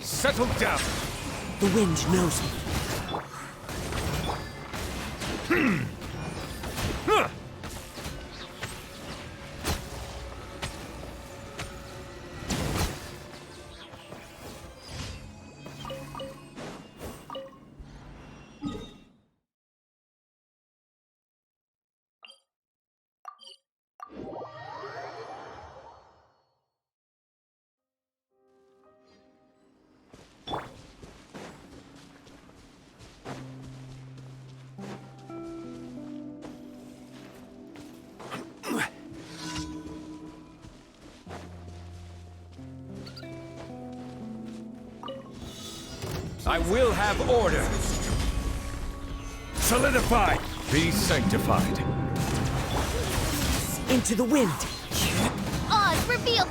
Settle down. The wind knows me. I will have order. Solidify. Be sanctified. Into the wind. Oz, reveal!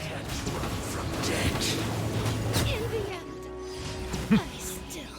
Can't run from death. In the end, I still...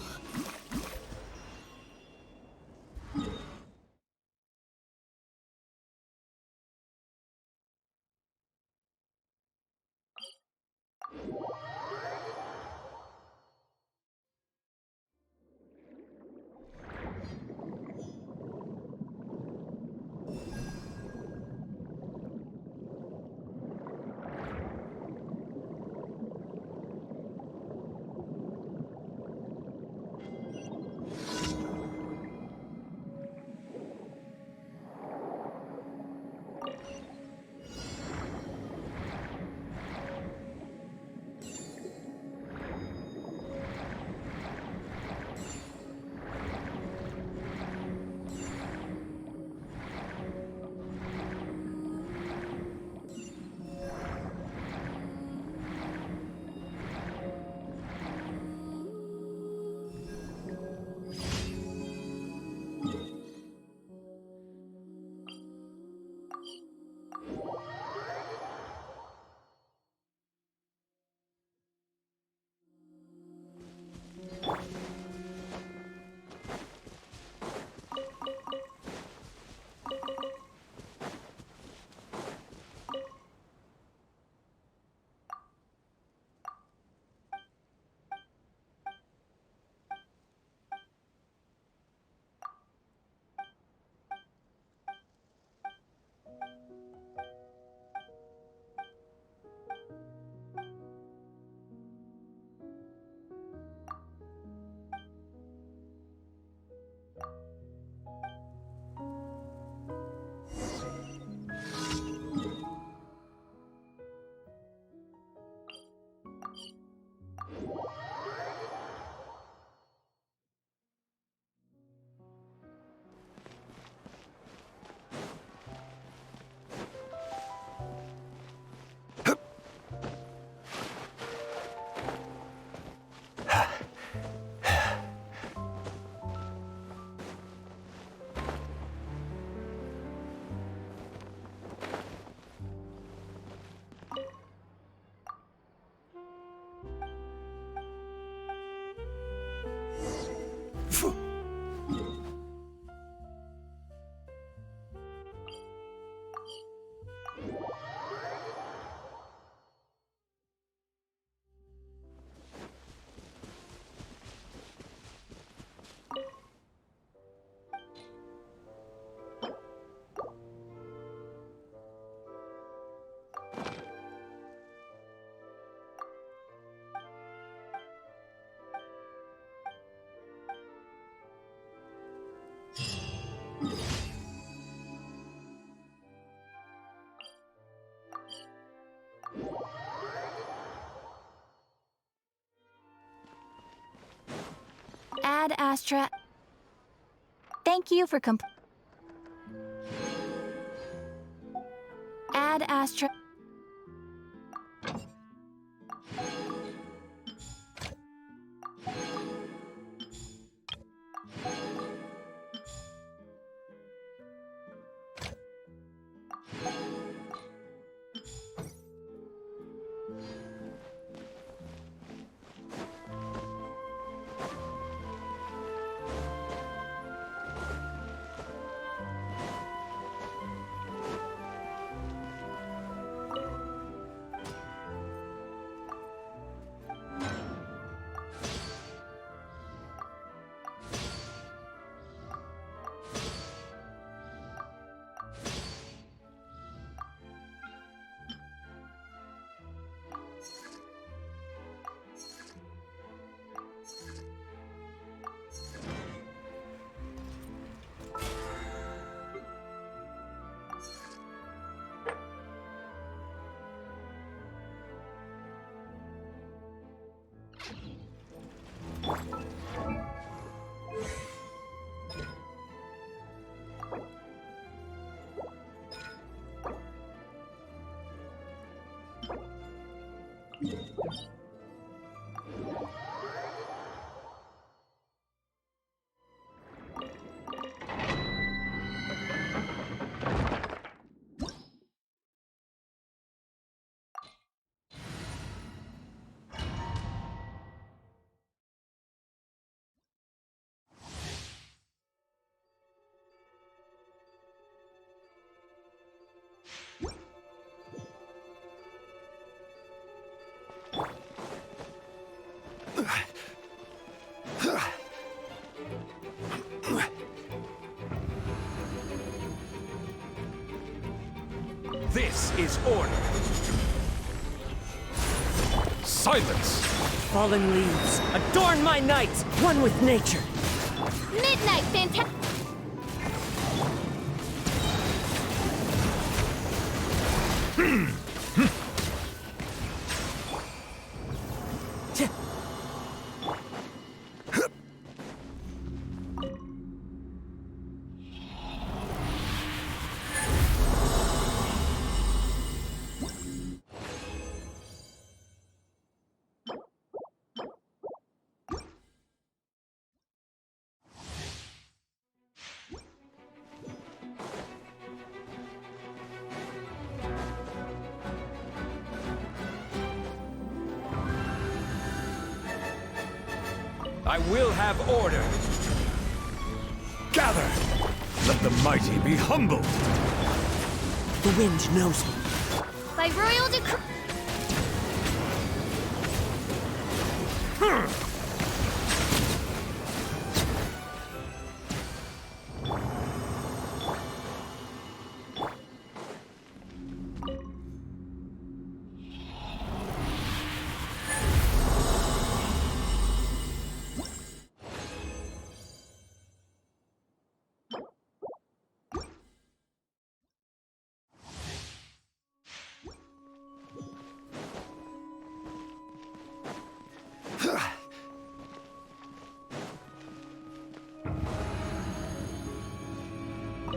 Ad Astra. Thank you for Ad Astra. This is order. Silence! Fallen leaves, adorn my night, one with nature. Midnight fantastic. I will have order. Gather! Let the mighty be humbled. The wind knows me. By royal decree.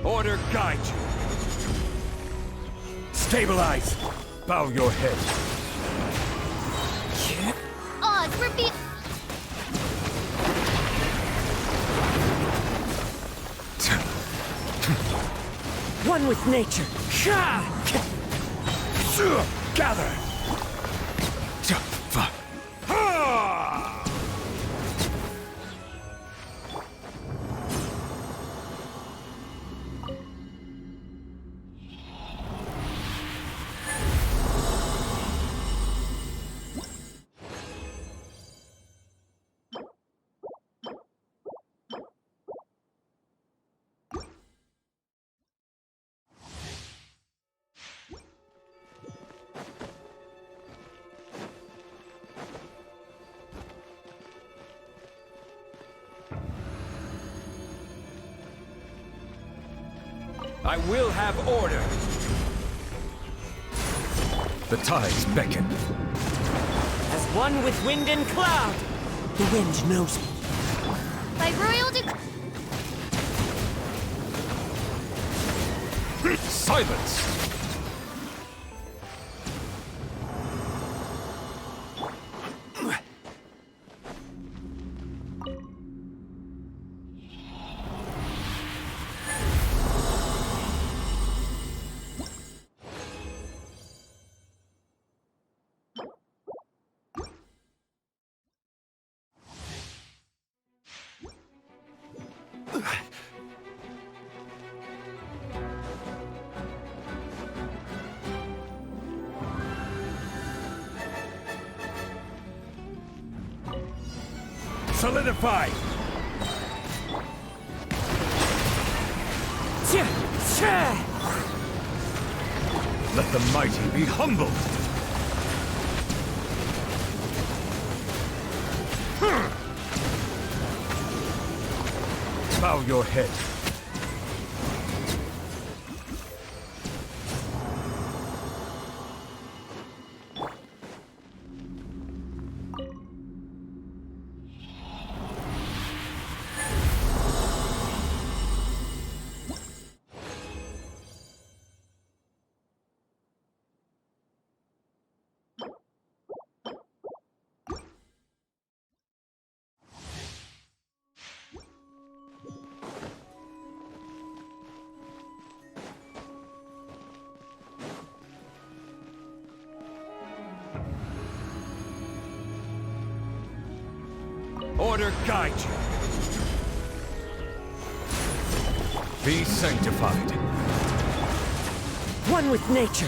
Order guide you. Stabilize. Bow your head. Odds reveal. One with nature. Gather. I will have order. The tides beckon. As one with wind and cloud. The wind knows me. By royal decree. Silence! Solidify! Let the mighty be humbled! Bow your head. Order guide you. Be sanctified. One with nature.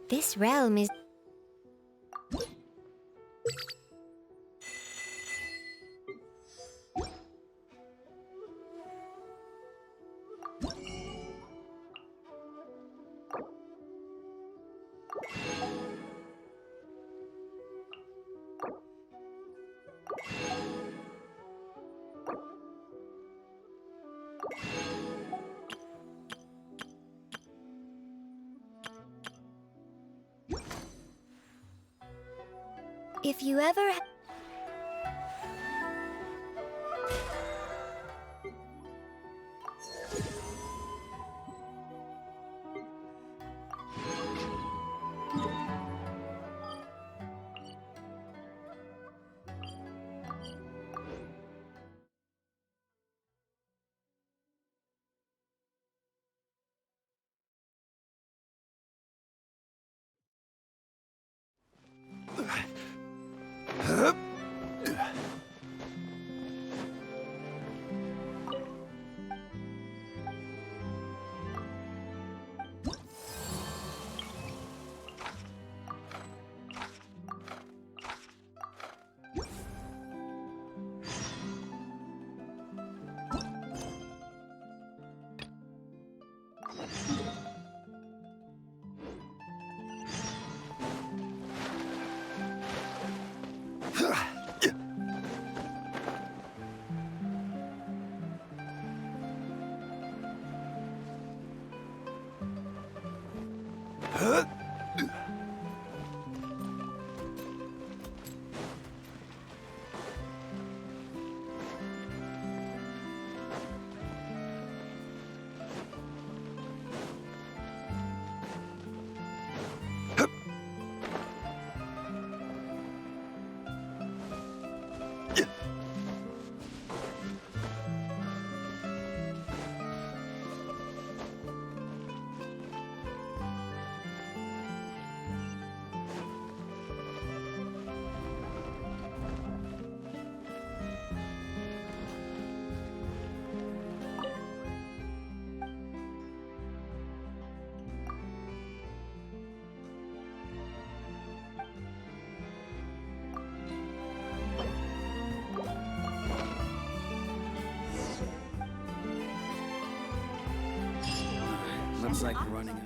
This realm is... If you ever... Looks like we're running out.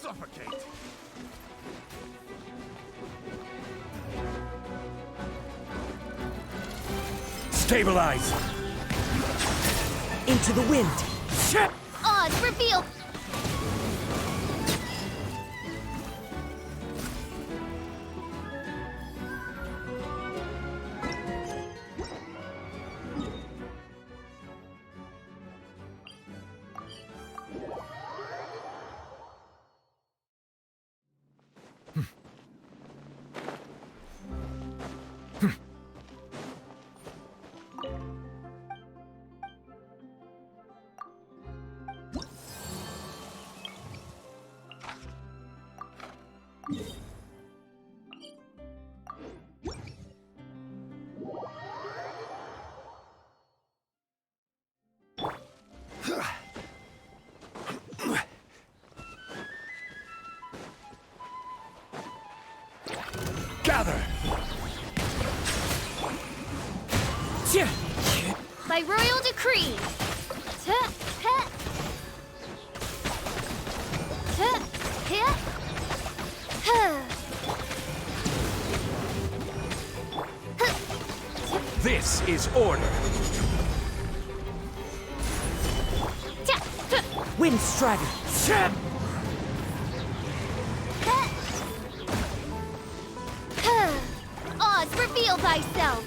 Suffocate! Stabilize! Into the wind! Shit! Odds reveal! Gather! By royal decree. Tuh, huh. Tuh, huh. Huh. This is order. Tuh, tuh. Wind Strider. Chip! Huh. Huh. Oz, reveal thyself.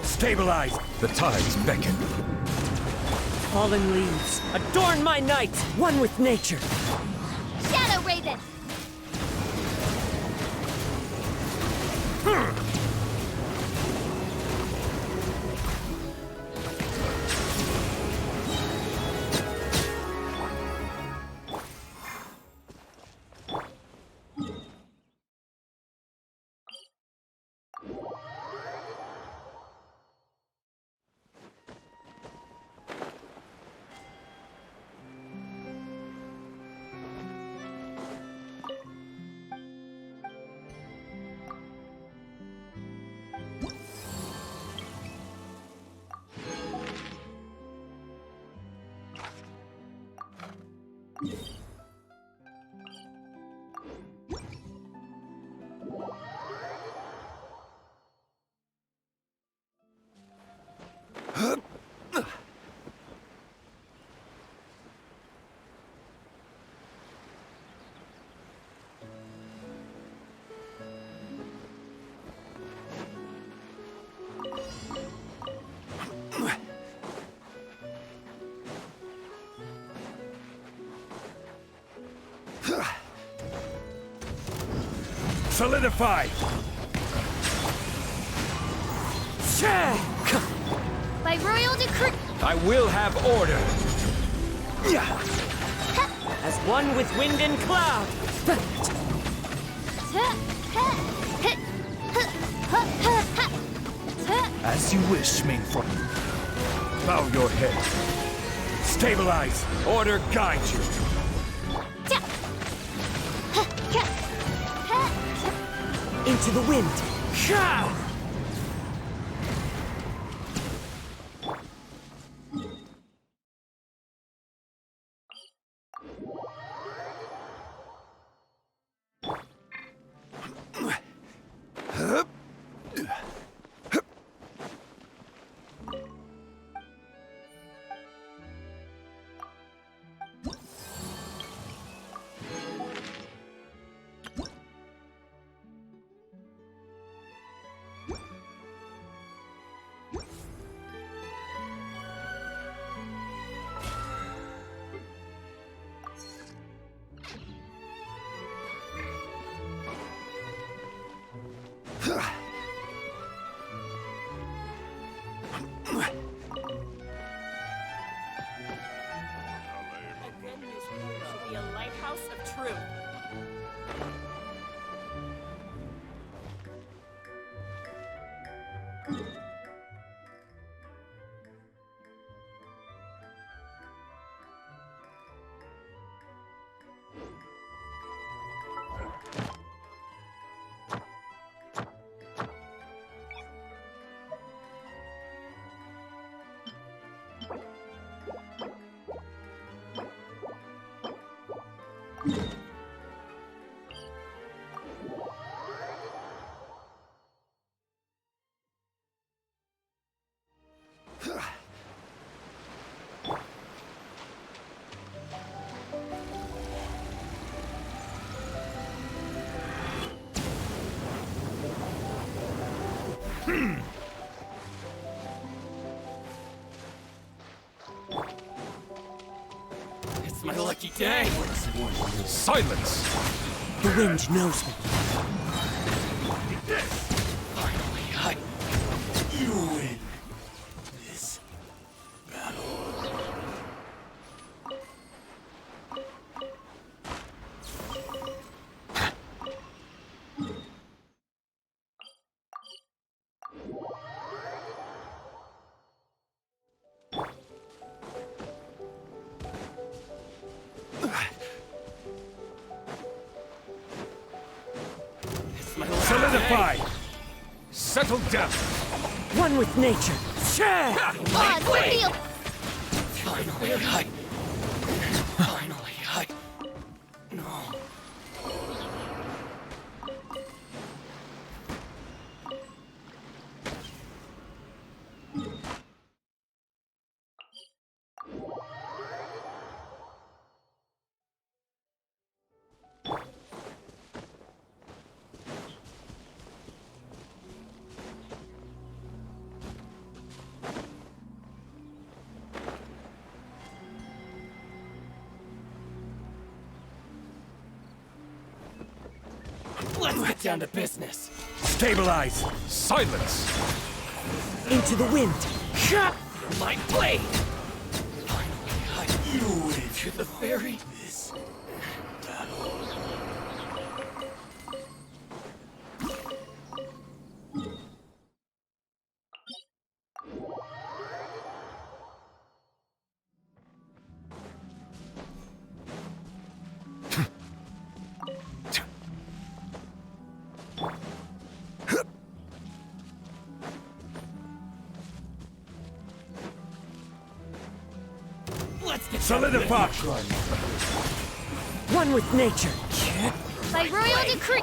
Stabilize! The tides beckon. Fallen leaves. Adorn my night. One with nature. Shadow Raven. Solidify! By royal decree. I will have order! As one with wind and cloud. Tuh, huh. Huh, huh, huh, huh, huh. Tuh. As you wish, Mainfront. Bow your head. Stabilize! Order guide you! Tuh. Huh, huh, huh. Into the wind. It's my lucky day. Silence! The wind knows me. Finally, you win this battle. It's my lucky Solidify! day. Settle down! One with nature. Odds revealed! Finally, no. Let's get down to business. Stabilize! Silence! Into the wind. My blade! Finally, you win to the fairy. This battle. Let's get Solidify! One with nature. By royal decree!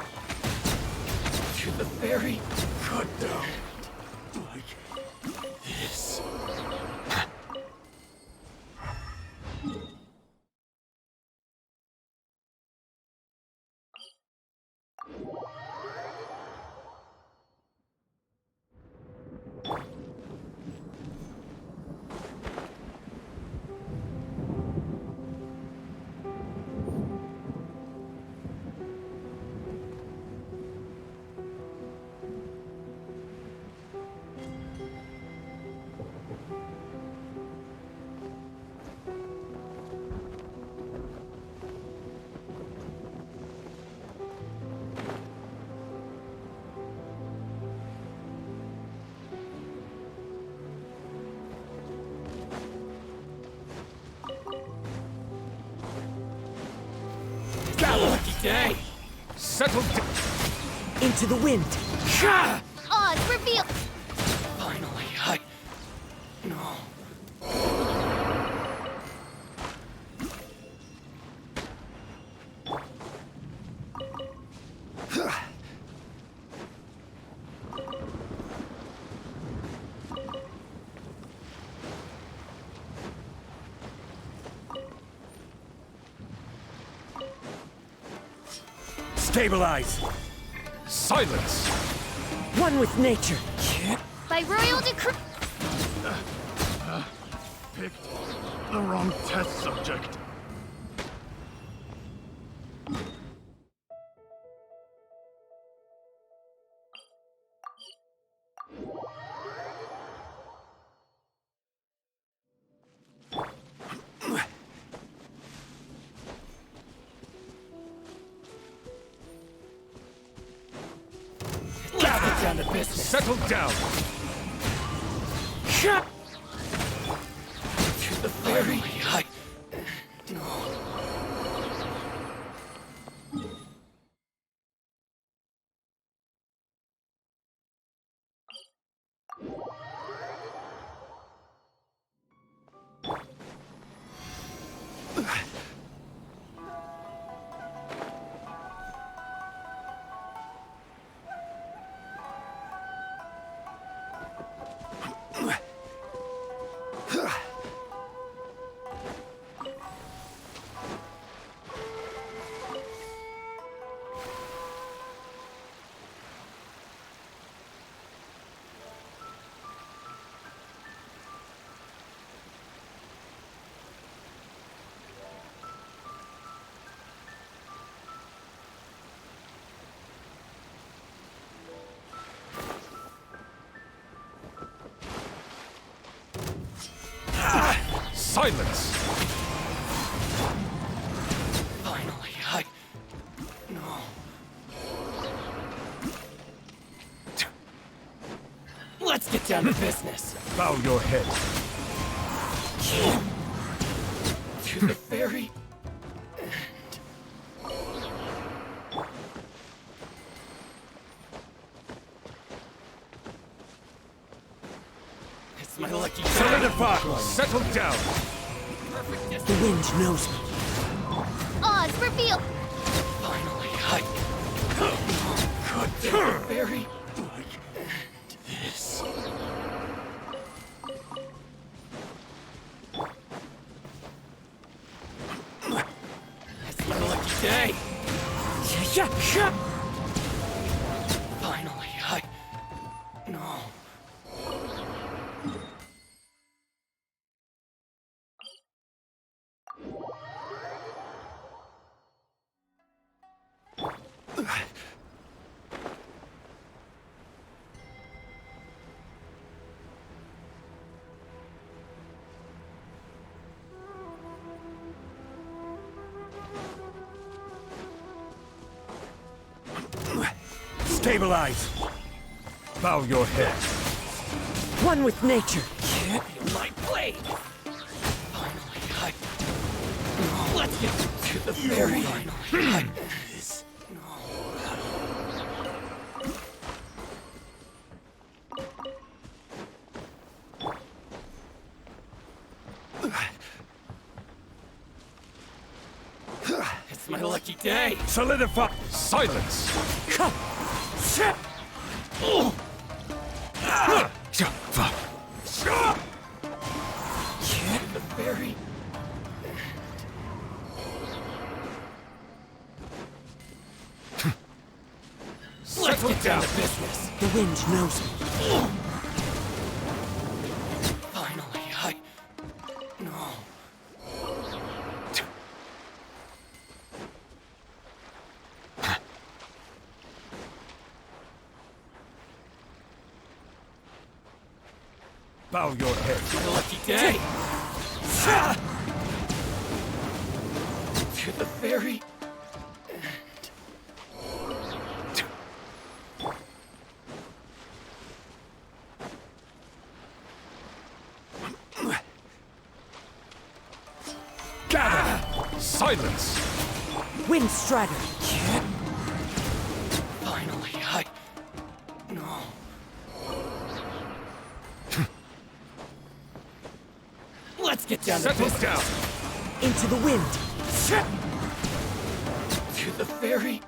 to the fairy. Cut down like this. Lucky day. Settle down! Into the wind. Odds revealed! Finally, no. Stabilize! Silence! One with nature. By royal decree! Picked the wrong test subject. Let's get down to business. Settle down! To the fairy. No. Silence! Finally, No. Let's get down to business. Bow your head. To the very end. It's my lucky day. Solidify! Settle down! The wind knows me. Oz, reveal! Finally, Good. To the very end. This. It's my lucky day. Finally, No. Stabilize! Bow your head. One with nature. Feel my blade. Finally, No. Let's get to the very finally. This. It's my lucky day. Solidify! Silence! The very Let's get down to business. The wind knows me. Finally, No. Bow your head. My lucky day. To the very end. Gather! Silence! Wind Strider. Finally, No. Let's get down to Settle business. down! Into the wind. To the very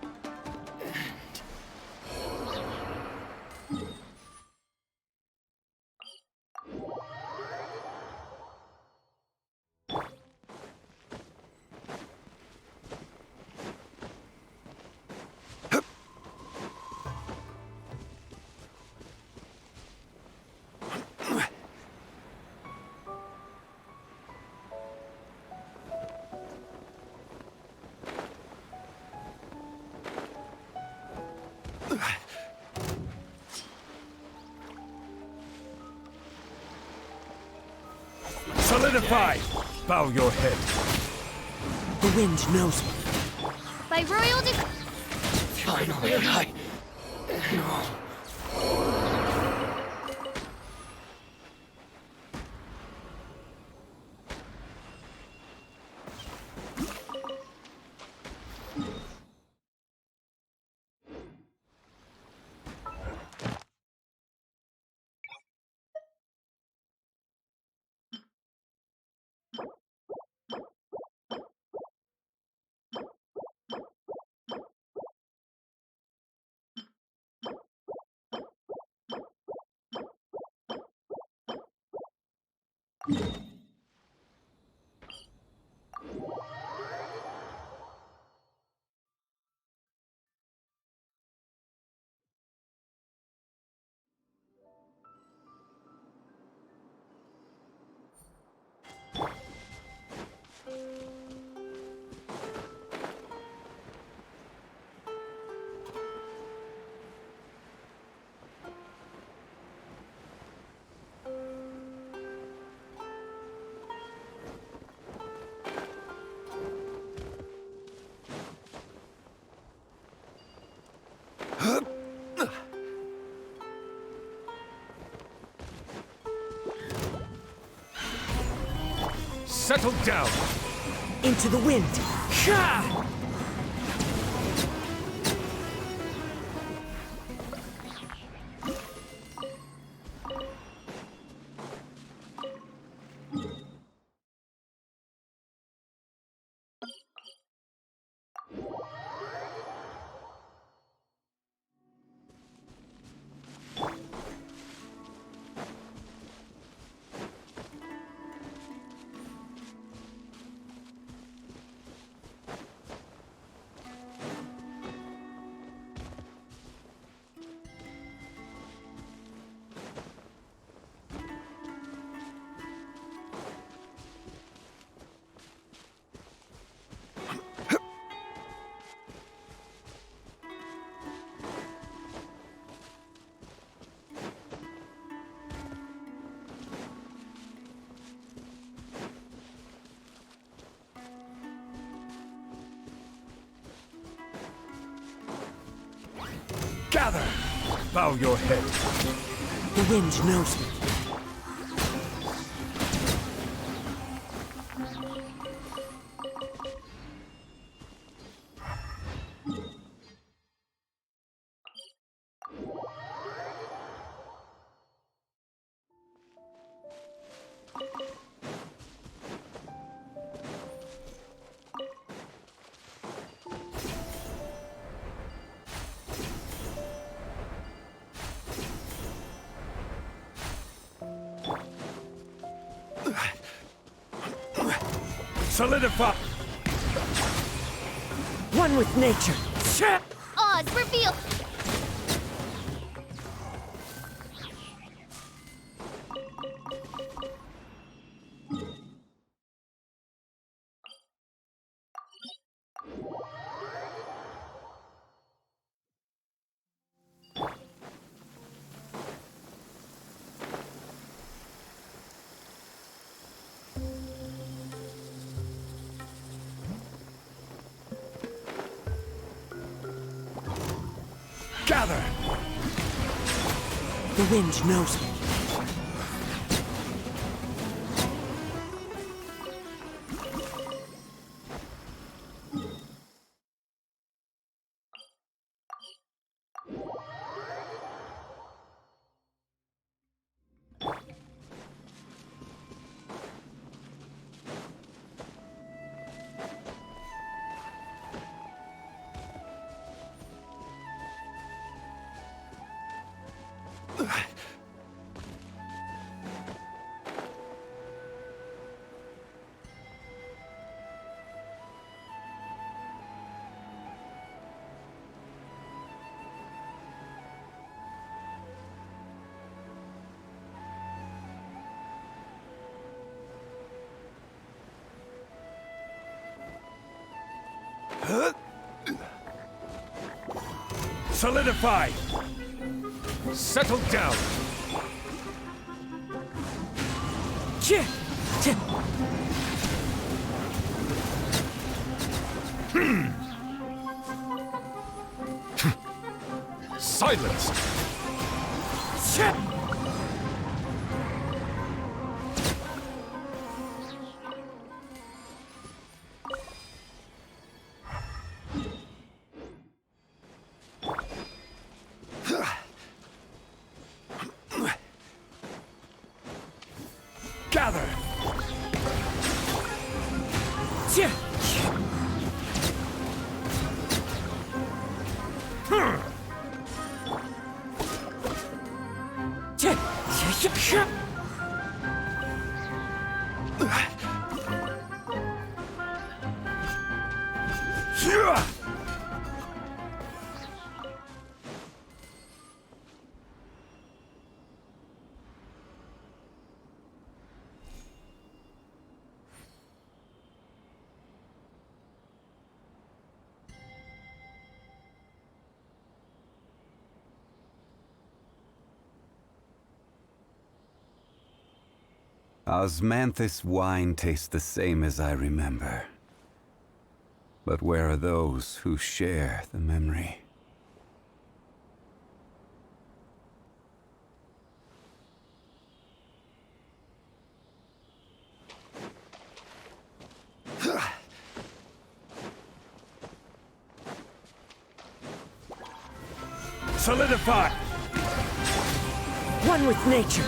Solidify! Bow your head. The wind knows me. By royal decree. Finally, No. Settle down! Into the wind! Ha! Gather! Bow your head. The wind knows me. Solidify! One with nature. Cha! Oz, reveal! Gather! The wind knows me. Solidify! Settle down! Cha! Cha! Silence! Cha! Gather! Cha! Cha! Cha! Cha! Osmanthus wine tastes the same as I remember. But where are those who share the memory? Solidify! One with nature.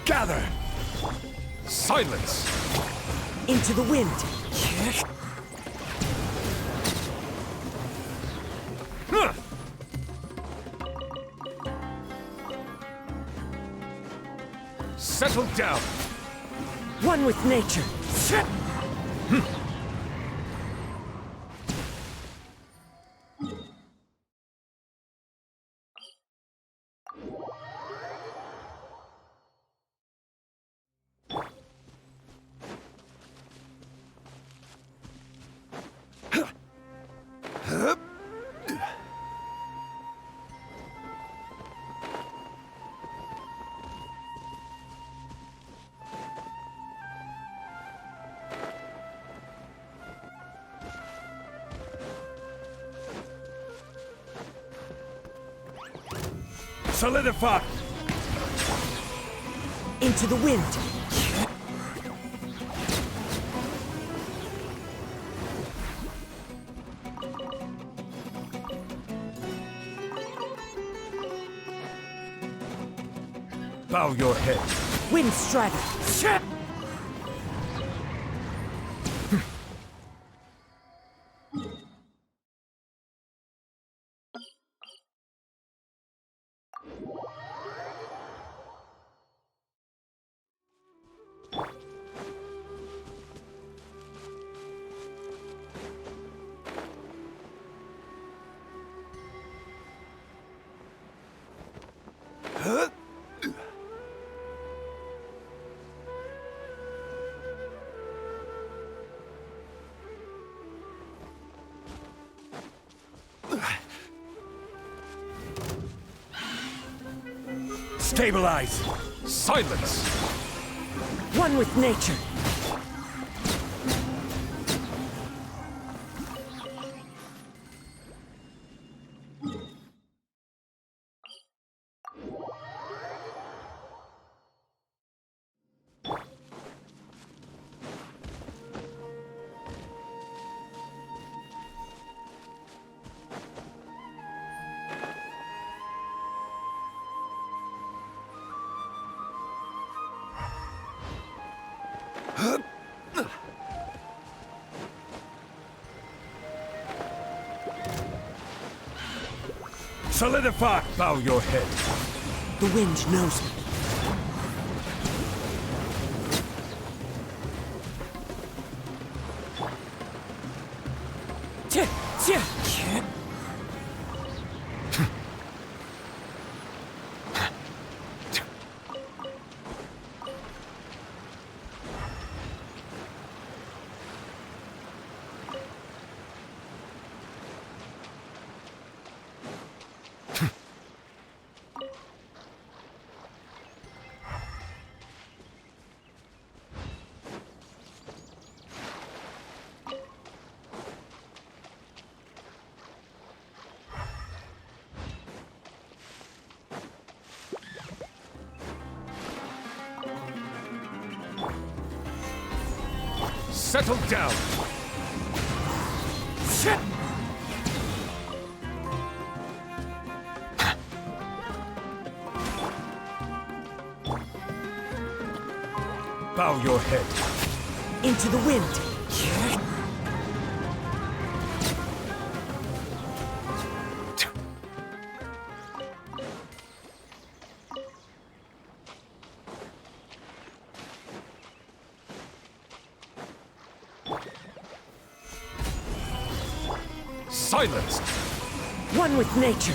Gather! Silence! Into the wind. Huh. Settle down! One with nature. Solidify! Into the wind. Bow your head. Wind strider. Stabilize! Silence! One with nature. Solidify! Bow your head. The wind knows me. Settle down! Bow your head. Into the wind. Silence! One with nature.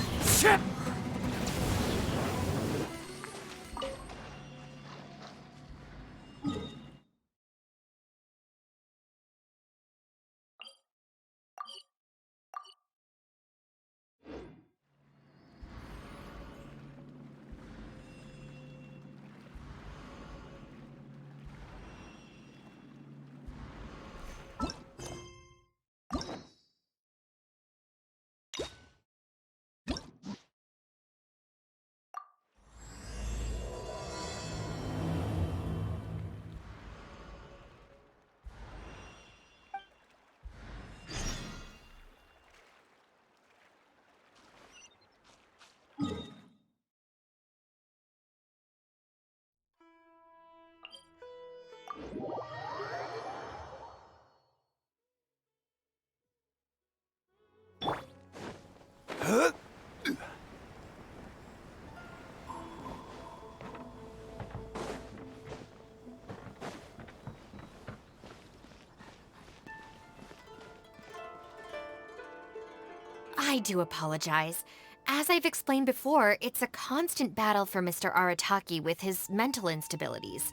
I do apologize. As I've explained before, it's a constant battle for Mr. Arataki with his mental instabilities.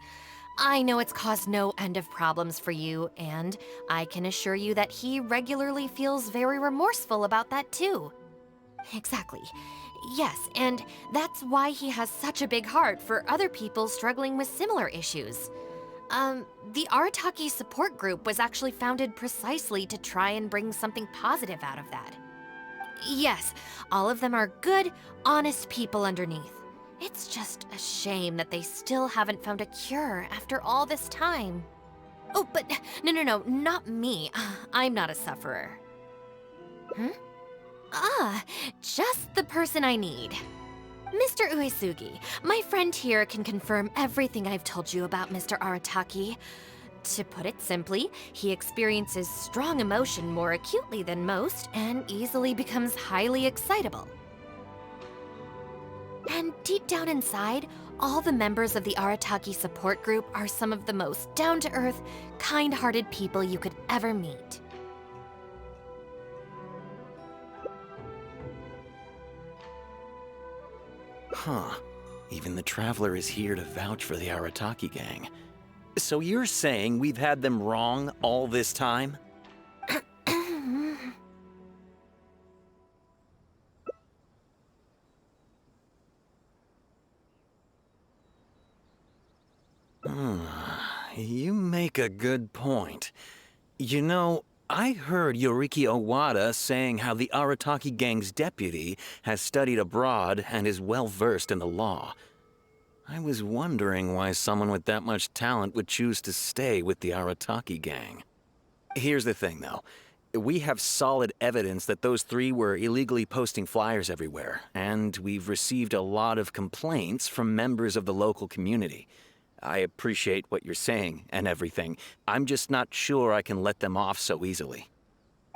I know it's caused no end of problems for you, and I can assure you that he regularly feels very remorseful about that too. Exactly. Yes, and that's why he has such a big heart for other people struggling with similar issues. The Arataki support group was actually founded precisely to try and bring something positive out of that. Yes, all of them are good, honest people underneath. It's just a shame that they still haven't found a cure after all this time. Oh, but no, not me. I'm not a sufferer. Huh? Ah, just the person I need. Mr. Uesugi, my friend here can confirm everything I've told you about Mr. Arataki. To put it simply, he experiences strong emotion more acutely than most and easily becomes highly excitable. And deep down inside, all the members of the Arataki support group are some of the most down-to-earth, kind-hearted people you could ever meet. Huh. Even the Traveler is here to vouch for the Arataki gang. So you're saying we've had them wrong all this time? You make a good point. You know, I heard Yoriki Owada saying how the Arataki gang's deputy has studied abroad and is well-versed in the law. I was wondering why someone with that much talent would choose to stay with the Arataki gang. Here's the thing, though. We have solid evidence that those three were illegally posting flyers everywhere, and we've received a lot of complaints from members of the local community. I appreciate what you're saying and everything. I'm just not sure I can let them off so easily.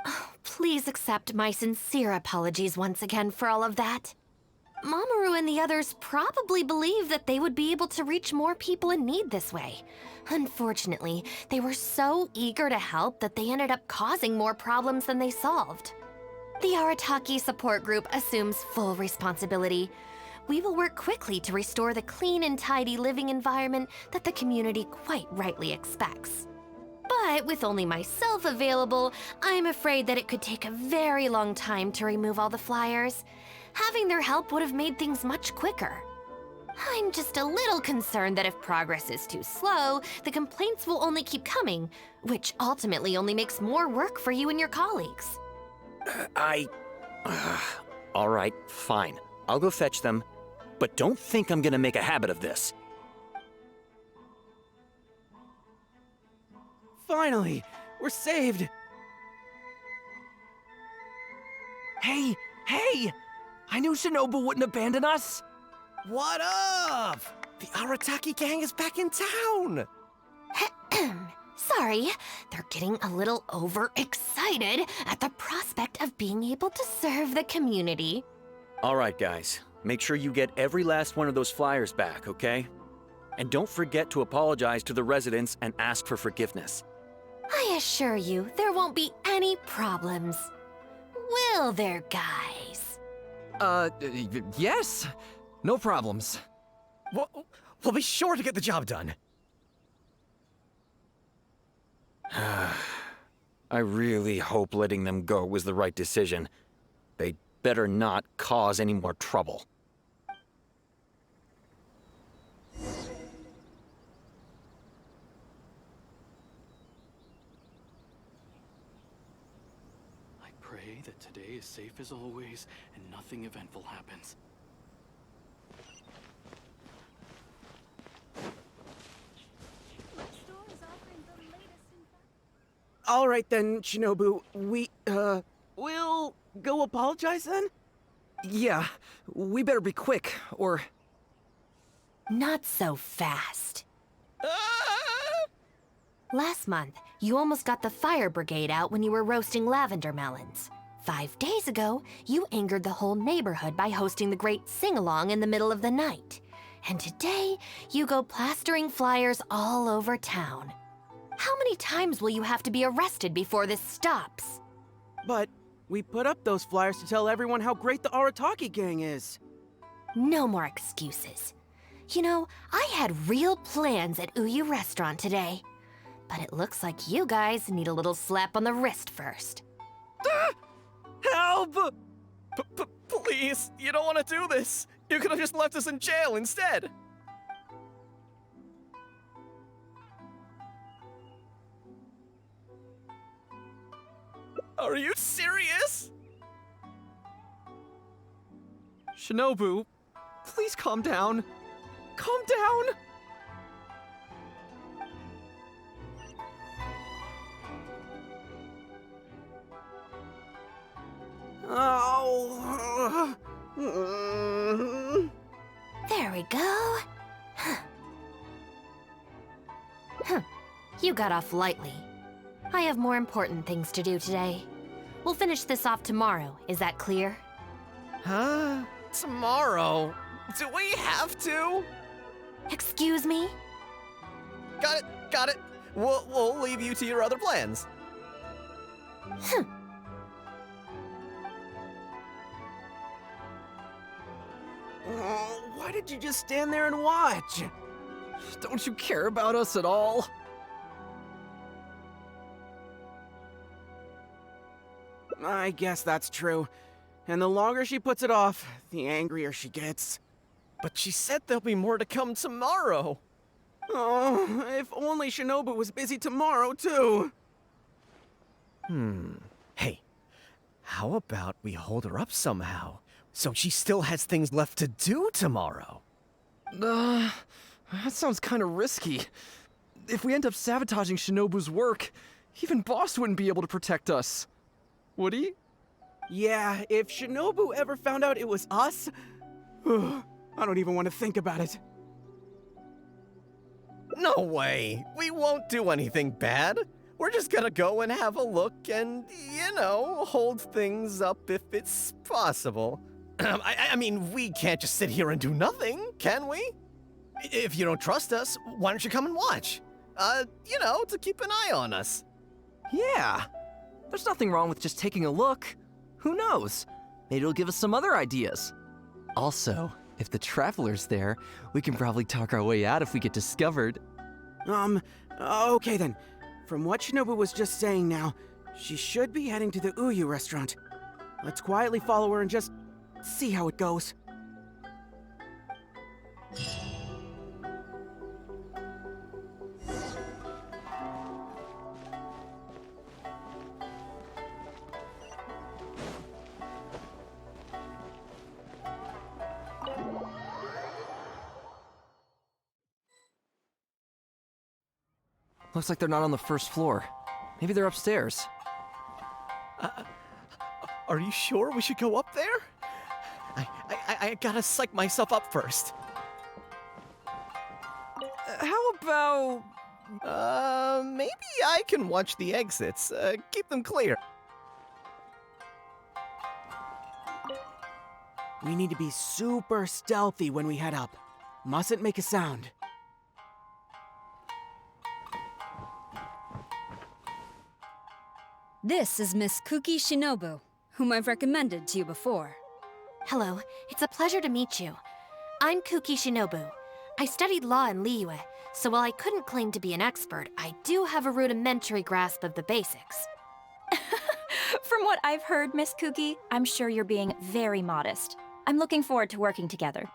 Oh, please accept my sincere apologies once again for all of that. Mamoru and the others probably believed that they would be able to reach more people in need this way. Unfortunately, they were so eager to help that they ended up causing more problems than they solved. The Arataki support group assumes full responsibility. We will work quickly to restore the clean and tidy living environment that the community quite rightly expects. But with only myself available, I'm afraid that it could take a very long time to remove all the flyers. Having their help would have made things much quicker. I'm just a little concerned that if progress is too slow, the complaints will only keep coming, which ultimately only makes more work for you and your colleagues. All right, fine. I'll go fetch them. But don't think I'm gonna make a habit of this. Finally! We're saved! Hey! I knew Shinobu wouldn't abandon us! What up? The Arataki gang is back in town! Sorry, they're getting a little overexcited at the prospect of being able to serve the community. All right, guys. Make sure you get every last one of those flyers back, okay? And don't forget to apologize to the residents and ask for forgiveness. I assure you, there won't be any problems. Will there, guys? Yes! No problems. We'll be sure to get the job done. I really hope letting them go was the right decision. They better not cause any more trouble. I pray that today is safe as always and nothing eventful happens. All right then, Shinobu. We'll go apologize then? Yeah, we better be quick, or... Not so fast. Last month, you almost got the fire brigade out when you were roasting lavender melons. 5 days ago, you angered the whole neighborhood by hosting the great sing-along in the middle of the night. And today, you go plastering flyers all over town. How many times will you have to be arrested before this stops? But We put up those flyers to tell everyone how great the Arataki gang is. No more excuses. You know, I had real plans at Uyu Restaurant today. But it looks like you guys need a little slap on the wrist first. Help! Please, you don't want to do this. You could have just left us in jail instead. Are you serious? Shinobu, please calm down. Calm down! Oh. There we go. You got off lightly. I have more important things to do today. We'll finish this off tomorrow, is that clear? Huh? Tomorrow? Do we have to? Excuse me? Got it. We'll leave you to your other plans. Why did you just stand there and watch? Don't you care about us at all? I guess that's true. And the longer she puts it off, the angrier she gets. But she said there'll be more to come tomorrow. Oh, if only Shinobu was busy tomorrow, too. Hey, how about we hold her up somehow, so she still has things left to do tomorrow? That sounds kind of risky. If we end up sabotaging Shinobu's work, even Boss wouldn't be able to protect us. Would he? Yeah, if Shinobu ever found out it was us, I don't even want to think about it. No way! We won't do anything bad. We're just gonna go and have a look and, hold things up if it's possible. I mean, we can't just sit here and do nothing, can we? If you don't trust us, why don't you come and watch? To keep an eye on us. Yeah. There's nothing wrong with just taking a look. Who knows? Maybe it'll give us some other ideas. Also, if the Traveler's there, we can probably talk our way out if we get discovered. Okay then. From what Shinobu was just saying now, she should be heading to the Uyu restaurant. Let's quietly follow her and just see how it goes. Looks like they're not on the first floor. Maybe they're upstairs. Are you sure we should go up there? I gotta psych myself up first. How about... Maybe I can watch the exits. Keep them clear. We need to be super stealthy when we head up. Mustn't make a sound. This is Miss Kuki Shinobu, whom I've recommended to you before. Hello, it's a pleasure to meet you. I'm Kuki Shinobu. I studied law in Liyue, so while I couldn't claim to be an expert, I do have a rudimentary grasp of the basics. From what I've heard, Miss Kuki, I'm sure you're being very modest. I'm looking forward to working together.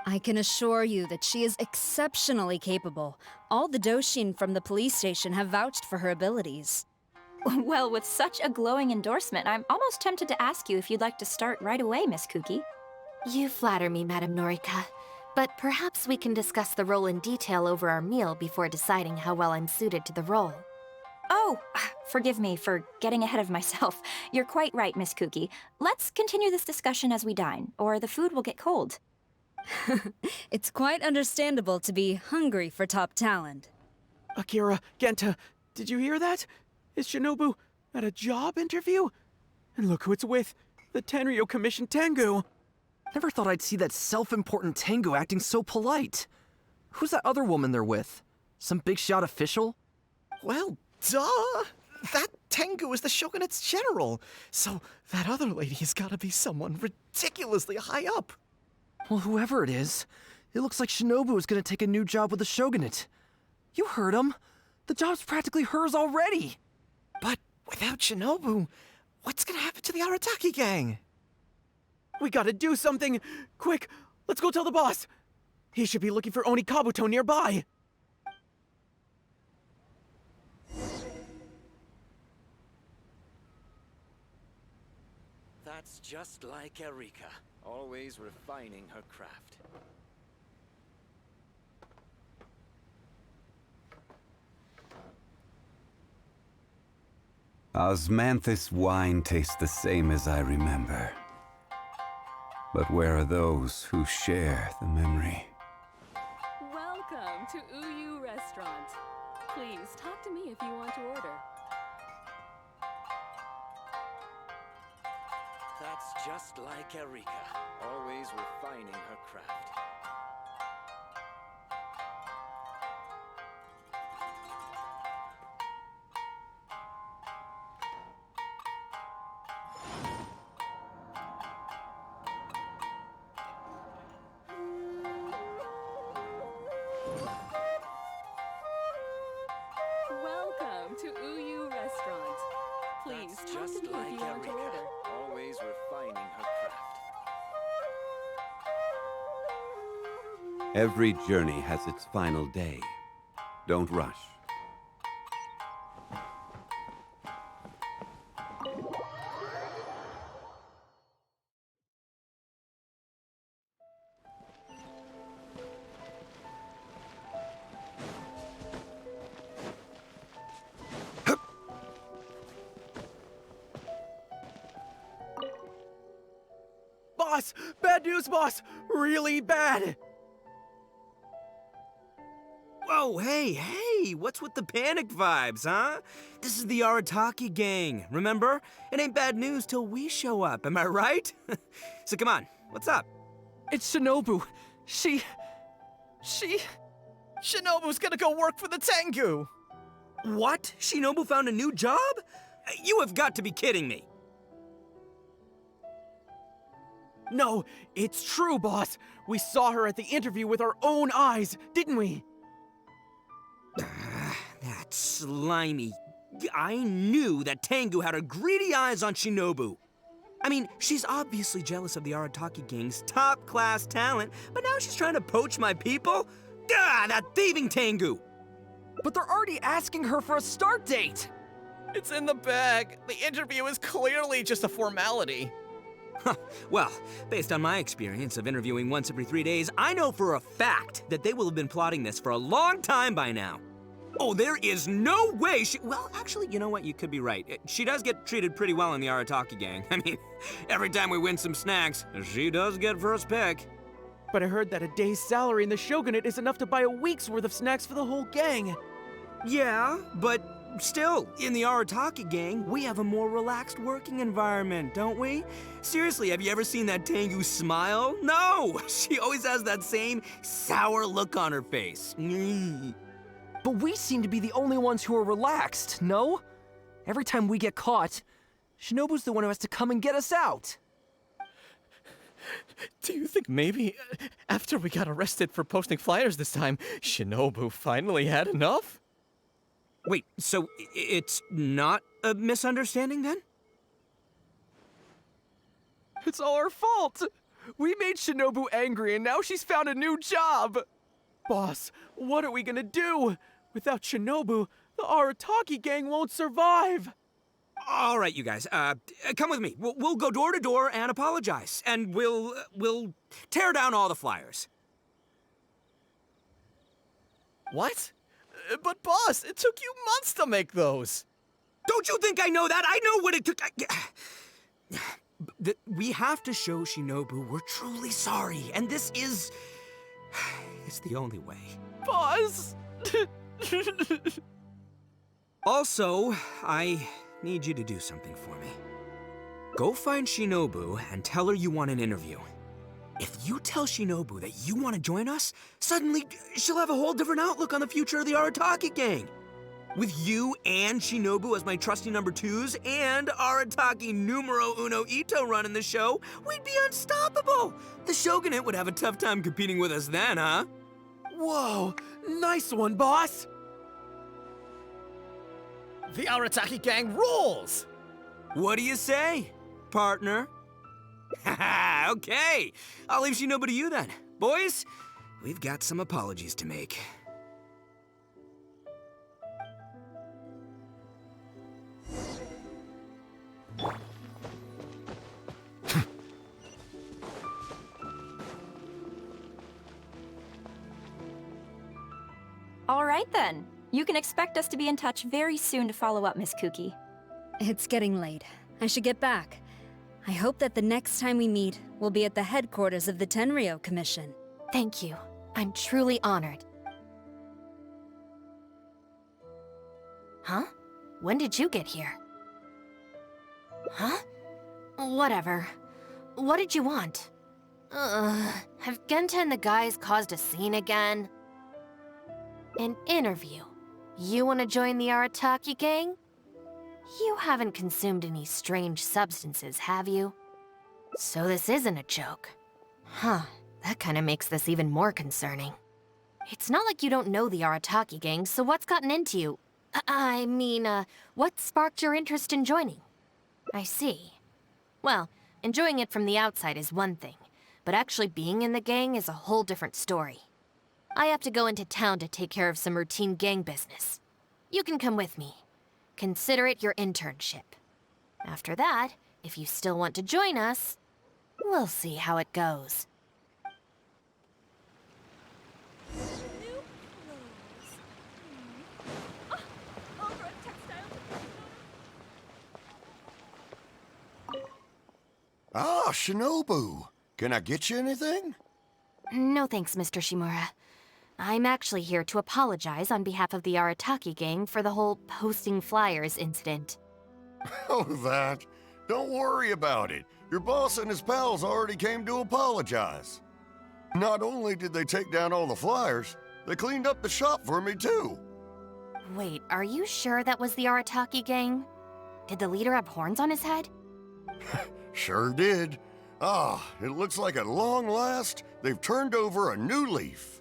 I can assure you that she is exceptionally capable. All the Doshin from the police station have vouched for her abilities. Well, with such a glowing endorsement, I'm almost tempted to ask you if you'd like to start right away, Miss Kuki. You flatter me, Madam Norika. But perhaps we can discuss the role in detail over our meal before deciding how well I'm suited to the role. Oh, forgive me for getting ahead of myself. You're quite right, Miss Kuki. Let's continue this discussion as we dine, or the food will get cold. It's quite understandable to be hungry for top talent. Akira, Genta, did you hear that? Is Shinobu at a job interview? And look who it's with, the Tenryo Commission Tengu. Never thought I'd see that self-important Tengu acting so polite. Who's that other woman they're with? Some big shot official? Well, duh! That Tengu is the Shogunate's general, so that other lady has gotta be someone ridiculously high up. Well, whoever it is, it looks like Shinobu is gonna take a new job with the Shogunate. You heard him. The job's practically hers already. But without Shinobu, what's gonna happen to the Arataki gang? We gotta do something! Quick, let's go tell the boss! He should be looking for Oni Kabuto nearby! That's just like Erika, always refining her craft. Osmanthus wine tastes the same as I remember. But where are those who share the memory? Welcome to Uyu Restaurant. Please talk to me if you want to order. That's just like Erika, always refining her craft. Welcome to Uyu Restaurant. Please That's talk to just me like if you want to Erika, order. always refining her craft. Every journey has its final day. Don't rush. Boss! Bad news, boss! Really bad! Whoa, hey, what's with the panic vibes, huh? This is the Arataki gang, remember? It ain't bad news till we show up, am I right? So come on, what's up? It's Shinobu. Shinobu's gonna go work for the Tengu! What? Shinobu found a new job? You have got to be kidding me. No, it's true, boss. We saw her at the interview with our own eyes, didn't we? That slimy. I knew that Tengu had her greedy eyes on Shinobu. I mean, she's obviously jealous of the Arataki gang's top-class talent, but now she's trying to poach my people? Gah, that thieving Tengu! But they're already asking her for a start date! It's in the bag. The interview is clearly just a formality. Well, based on my experience of interviewing once every 3 days, I know for a fact that they will have been plotting this for a long time by now. Oh, there is no way she... Well, actually, you know what? You could be right. She does get treated pretty well in the Arataki gang. I mean, every time we win some snacks, she does get first pick. But I heard that a day's salary in the Shogunate is enough to buy a week's worth of snacks for the whole gang. Yeah, but still, in the Arataki gang, we have a more relaxed working environment, don't we? Seriously, have you ever seen that Tengu smile? No! She always has that same sour look on her face. But we seem to be the only ones who are relaxed, no? Every time we get caught, Shinobu's the one who has to come and get us out. Do you think maybe after we got arrested for posting flyers this time, Shinobu finally had enough? Wait, so it's not a misunderstanding then? It's all our fault! We made Shinobu angry and now she's found a new job! Boss, what are we gonna do? Without Shinobu, the Arataki gang won't survive! All right, you guys, come with me. We'll go door to door and apologize, and we'll tear down all the flyers. What? But boss, it took you months to make those! Don't you think I know that? I know what it took. We have to show Shinobu we're truly sorry, and this is... it's the only way. Boss! Also, I need you to do something for me. Go find Shinobu and tell her you want an interview. If you tell Shinobu that you want to join us, suddenly she'll have a whole different outlook on the future of the Arataki gang. With you and Shinobu as my trusty number twos and Arataki numero uno Ito running the show, we'd be unstoppable. The Shogunate would have a tough time competing with us then, huh? Whoa, nice one, boss! The Arataki gang rules! What do you say, partner? Haha, okay. I'll leave Shinobu to you then. Boys, we've got some apologies to make. All right then. You can expect us to be in touch very soon to follow up, Miss Kuki. It's getting late. I should get back. I hope that the next time we meet, we'll be at the headquarters of the Tenryo Commission. Thank you. I'm truly honored. Huh? When did you get here? Huh? Whatever. What did you want? Have Genta and the guys caused a scene again? An interview. You want to join the Arataki gang? You haven't consumed any strange substances, have you? So this isn't a joke. Huh, that kind of makes this even more concerning. It's not like you don't know the Arataki gang, so what's gotten into you? I mean, what sparked your interest in joining? I see. Well, enjoying it from the outside is one thing, but actually being in the gang is a whole different story. I have to go into town to take care of some routine gang business. You can come with me. Consider it your internship. After that, if you still want to join us, we'll see how it goes. Ah, Shinobu. Can I get you anything? No thanks, Mr. Shimura. I'm actually here to apologize on behalf of the Arataki gang for the whole posting flyers incident. Oh, that. Don't worry about it. Your boss and his pals already came to apologize. Not only did they take down all the flyers, they cleaned up the shop for me too. Wait, are you sure that was the Arataki gang? Did the leader have horns on his head? Sure did. Ah, it looks like at long last, they've turned over a new leaf.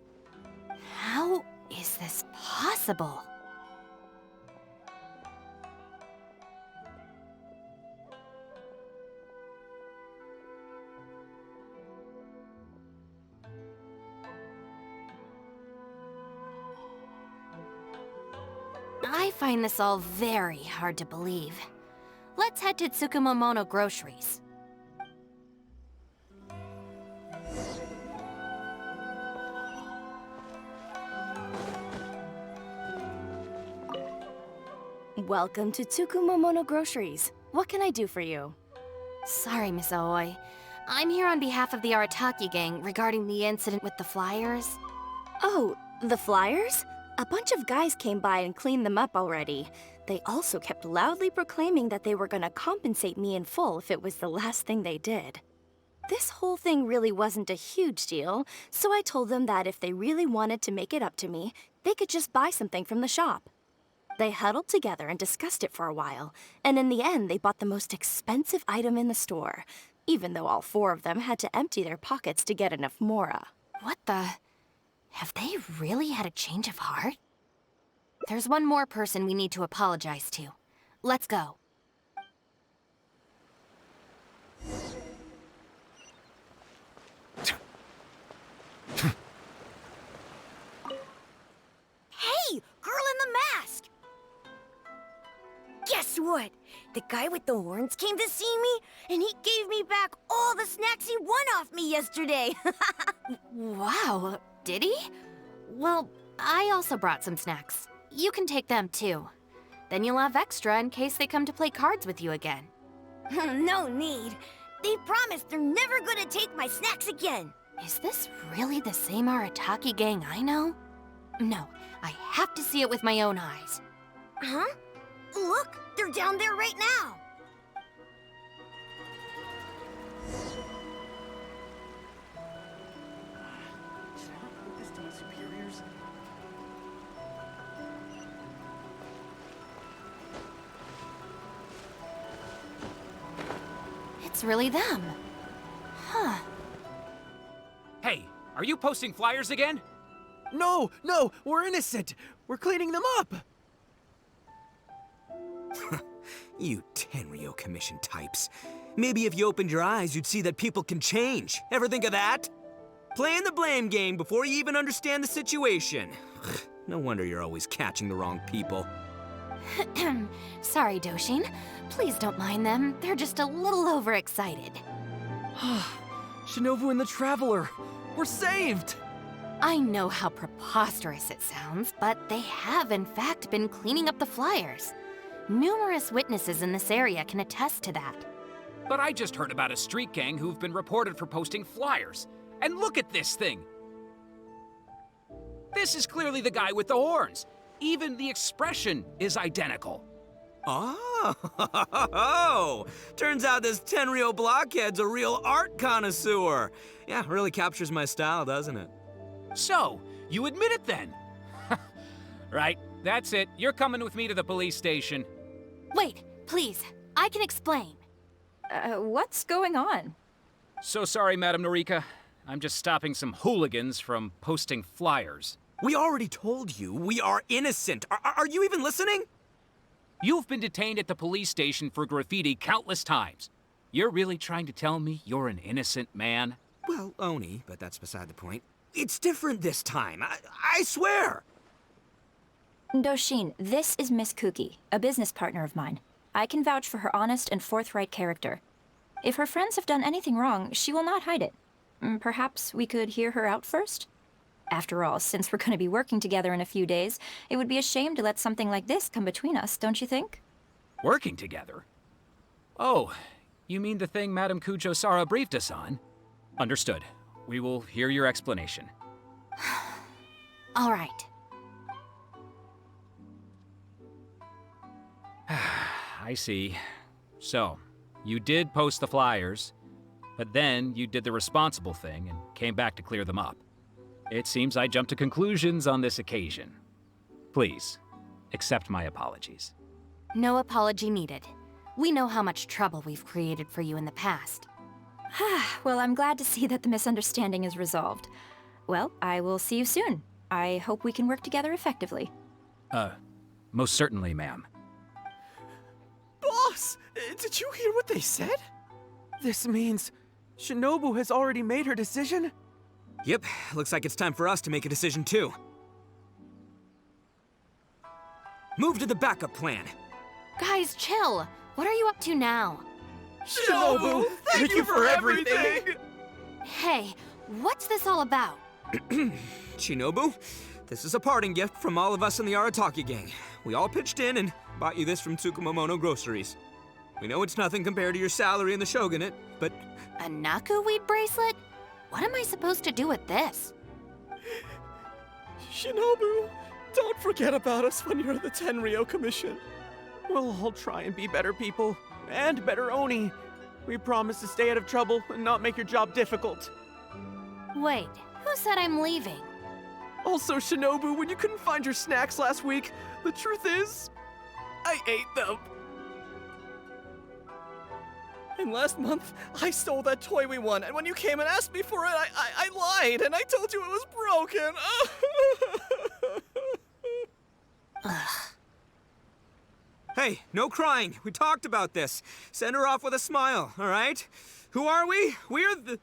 How is this possible? I find this all very hard to believe. Let's head to Tsukumomono Groceries. Welcome to Tsukumomono Groceries. What can I do for you? Sorry, Miss Aoi. I'm here on behalf of the Arataki gang regarding the incident with the flyers. Oh, the flyers? A bunch of guys came by and cleaned them up already. They also kept loudly proclaiming that they were gonna compensate me in full if it was the last thing they did. This whole thing really wasn't a huge deal, so I told them that if they really wanted to make it up to me, they could just buy something from the shop. They huddled together and discussed it for a while, and in the end they bought the most expensive item in the store, even though all four of them had to empty their pockets to get enough mora. What the? Have they really had a change of heart? There's one more person we need to apologize to. Let's go. Hey, girl in the mask! Guess what? The guy with the horns came to see me, and he gave me back all the snacks he won off me yesterday. Wow, did he? Well, I also brought some snacks. You can take them too. Then you'll have extra in case they come to play cards with you again. No need. They promised they're never gonna take my snacks again. Is this really the same Arataki gang I know? No, I have to see it with my own eyes. Huh? Look, they're down there right now. Should I report this to my superiors? it's really them. Huh. Hey, are you posting flyers again? No, we're innocent. We're cleaning them up. You Tenryo Commission types. Maybe if you opened your eyes, you'd see that people can change. Ever think of that? Playing the blame game before you even understand the situation. No wonder you're always catching the wrong people. Sorry, Doshin. Please don't mind them. They're just a little overexcited. Shinobu and the Traveler. We're saved! I know how preposterous it sounds, but they have in fact been cleaning up the flyers. Numerous witnesses in this area can attest to that. But I just heard about a street gang who've been reported for posting flyers. And look at this thing! This is clearly the guy with the horns. Even the expression is identical. Oh, turns out this Tenryo blockhead's a real art connoisseur. Yeah, really captures my style, doesn't it? So, you admit it then? Right, that's it. You're coming with me to the police station. Wait, please. I can explain. What's going on? So sorry, Madam Norika. I'm just stopping some hooligans from posting flyers. We already told you we are innocent. Are you even listening? You've been detained at the police station for graffiti countless times. You're really trying to tell me you're an innocent man? Well, Oni, but that's beside the point. It's different this time. I swear. Doshin, this is Miss Kuki, a business partner of mine. I can vouch for her honest and forthright character. If her friends have done anything wrong, she will not hide it. Perhaps we could hear her out first? After all, since we're going to be working together in a few days, it would be a shame to let something like this come between us, don't you think? Working together? Oh, you mean the thing Madame Kujo-Sara briefed us on? Understood. We will hear your explanation. All right. I see. So, you did post the flyers, but then you did the responsible thing and came back to clear them up. It seems I jumped to conclusions on this occasion. Please, accept my apologies. No apology needed. We know how much trouble we've created for you in the past. Well, I'm glad to see that the misunderstanding is resolved. Well, I will see you soon. I hope we can work together effectively. Most certainly, ma'am. Boss, did you hear what they said? This means Shinobu has already made her decision? Yep, looks like it's time for us to make a decision too. Move to the backup plan. Guys, chill. What are you up to now? Shinobu, thank you for everything! Hey, what's this all about? Shinobu, this is a parting gift from all of us in the Arataki gang. We all pitched in and bought you this from Tsukumomono Groceries. We know it's nothing compared to your salary in the Shogunate, but... A Naku weed bracelet? What am I supposed to do with this? Shinobu, don't forget about us when you're at the Tenryo Commission. We'll all try and be better people, and better Oni. We promise to stay out of trouble and not make your job difficult. Wait, who said I'm leaving? Also, Shinobu, when you couldn't find your snacks last week, the truth is, I ate them. And last month, I stole that toy we won, and when you came and asked me for it, I lied, and I told you it was broken. Hey, no crying. We talked about this. Send her off with a smile, all right? Who are we? We're the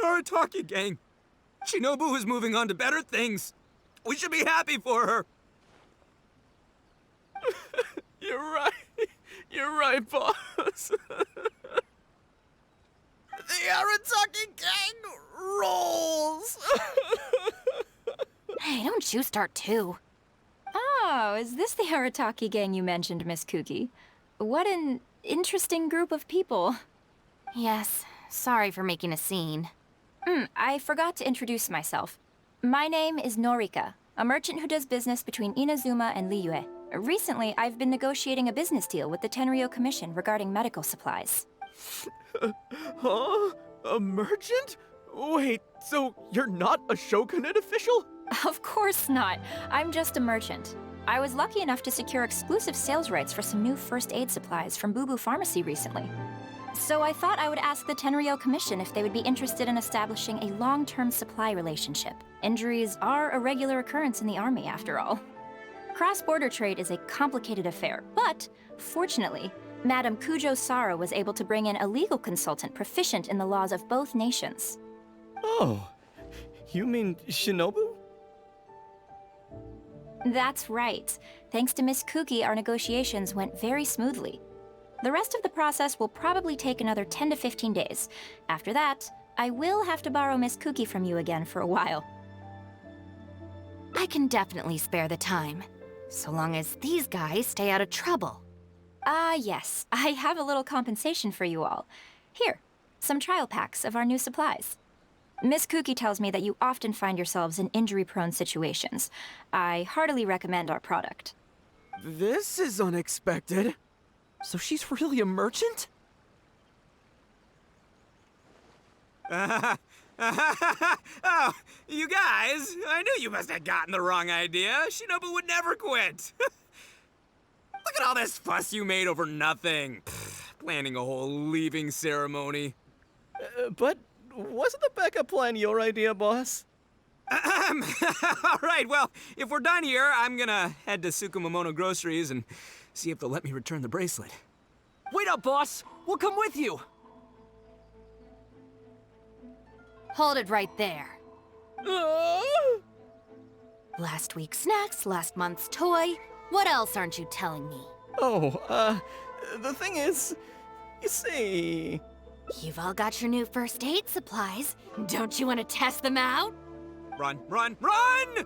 Arataki gang. Shinobu is moving on to better things. We should be happy for her. You're right. You're right, boss. The Arataki gang rolls. Hey, don't you start too. Oh, is this the Arataki gang you mentioned, Miss Kuki? What an interesting group of people. Yes, sorry for making a scene. I forgot to introduce myself. My name is Norika, a merchant who does business between Inazuma and Liyue. Recently, I've been negotiating a business deal with the Tenryo Commission regarding medical supplies. Huh? A merchant? Wait, so you're not a Shogunate official? Of course not. I'm just a merchant. I was lucky enough to secure exclusive sales rights for some new first aid supplies from Boo Boo Pharmacy recently. So I thought I would ask the Tenryou Commission if they would be interested in establishing a long-term supply relationship. Injuries are a regular occurrence in the army, after all. Cross-border trade is a complicated affair, but fortunately, Madame Kujo Sara was able to bring in a legal consultant proficient in the laws of both nations. Oh, you mean Shinobu? That's right. Thanks to Miss Kuki, our negotiations went very smoothly. The rest of the process will probably take another 10 to 15 days. After that, I will have to borrow Miss Kuki from you again for a while. I can definitely spare the time, so long as these guys stay out of trouble. Yes. I have a little compensation for you all. Here, some trial packs of our new supplies. Miss Kuki tells me that you often find yourselves in injury-prone situations. I heartily recommend our product. This is unexpected. So she's really a merchant? Oh, you guys! I knew you must have gotten the wrong idea. Shinobu would never quit. Look at all this fuss you made over nothing. Planning a whole leaving ceremony. But wasn't the backup plan your idea, boss? All right, well, if we're done here, I'm gonna head to Tsukumomono Groceries and see if they'll let me return the bracelet. Wait up, boss! We'll come with you! Hold it right there. Last week's snacks, last month's toy. What else aren't you telling me? Oh, the thing is, you see... You've all got your new first aid supplies. Don't you want to test them out? Run, run, run!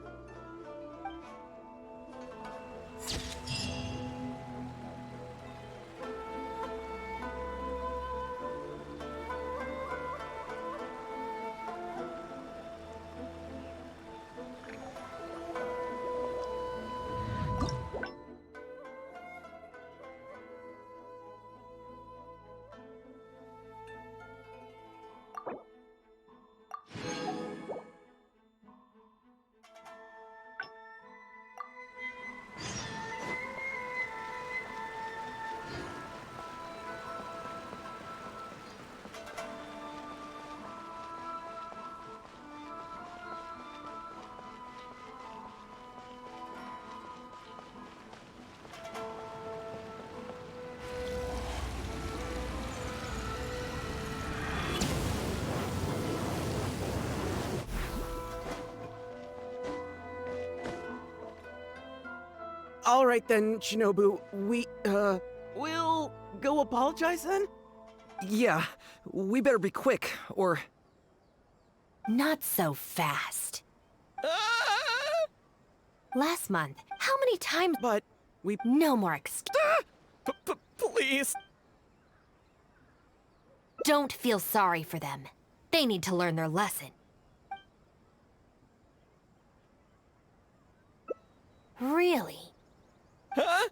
All right then, Shinobu, we'll go apologize then? Yeah, we better be quick, or... Not so fast. Last month, how many times... But we... No more excuse. Please. Don't feel sorry for them. They need to learn their lesson. Really? Huh?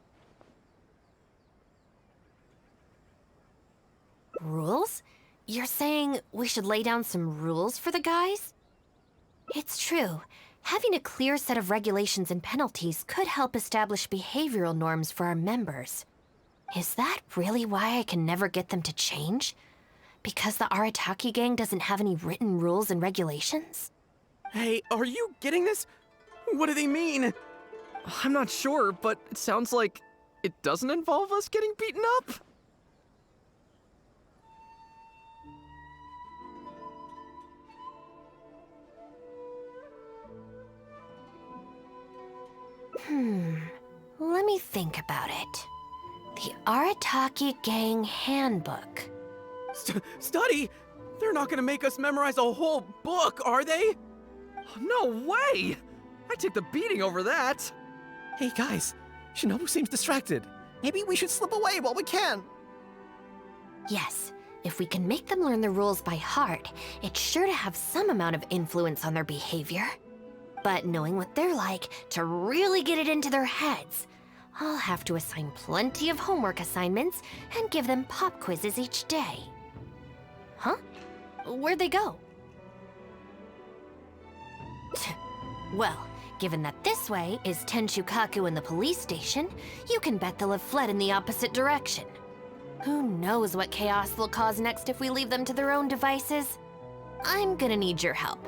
Rules? You're saying we should lay down some rules for the guys? It's true. Having a clear set of regulations and penalties could help establish behavioral norms for our members. Is that really why I can never get them to change? Because the Arataki gang doesn't have any written rules and regulations? Hey, are you getting this? What do they mean? I'm not sure, but it sounds like it doesn't involve us getting beaten up. Let me think about it. The Arataki Gang Handbook. Study? They're not gonna make us memorize a whole book, are they? No way! I took the beating over that. Hey guys, Shinobu seems distracted. Maybe we should slip away while we can. Yes, if we can make them learn the rules by heart, it's sure to have some amount of influence on their behavior. But knowing what they're like, to really get it into their heads, I'll have to assign plenty of homework assignments and give them pop quizzes each day. Huh? Where'd they go? Well, Given that this way is Tenshukaku and the police station, you can bet they'll have fled in the opposite direction. Who knows what chaos they'll cause next if we leave them to their own devices? I'm gonna need your help.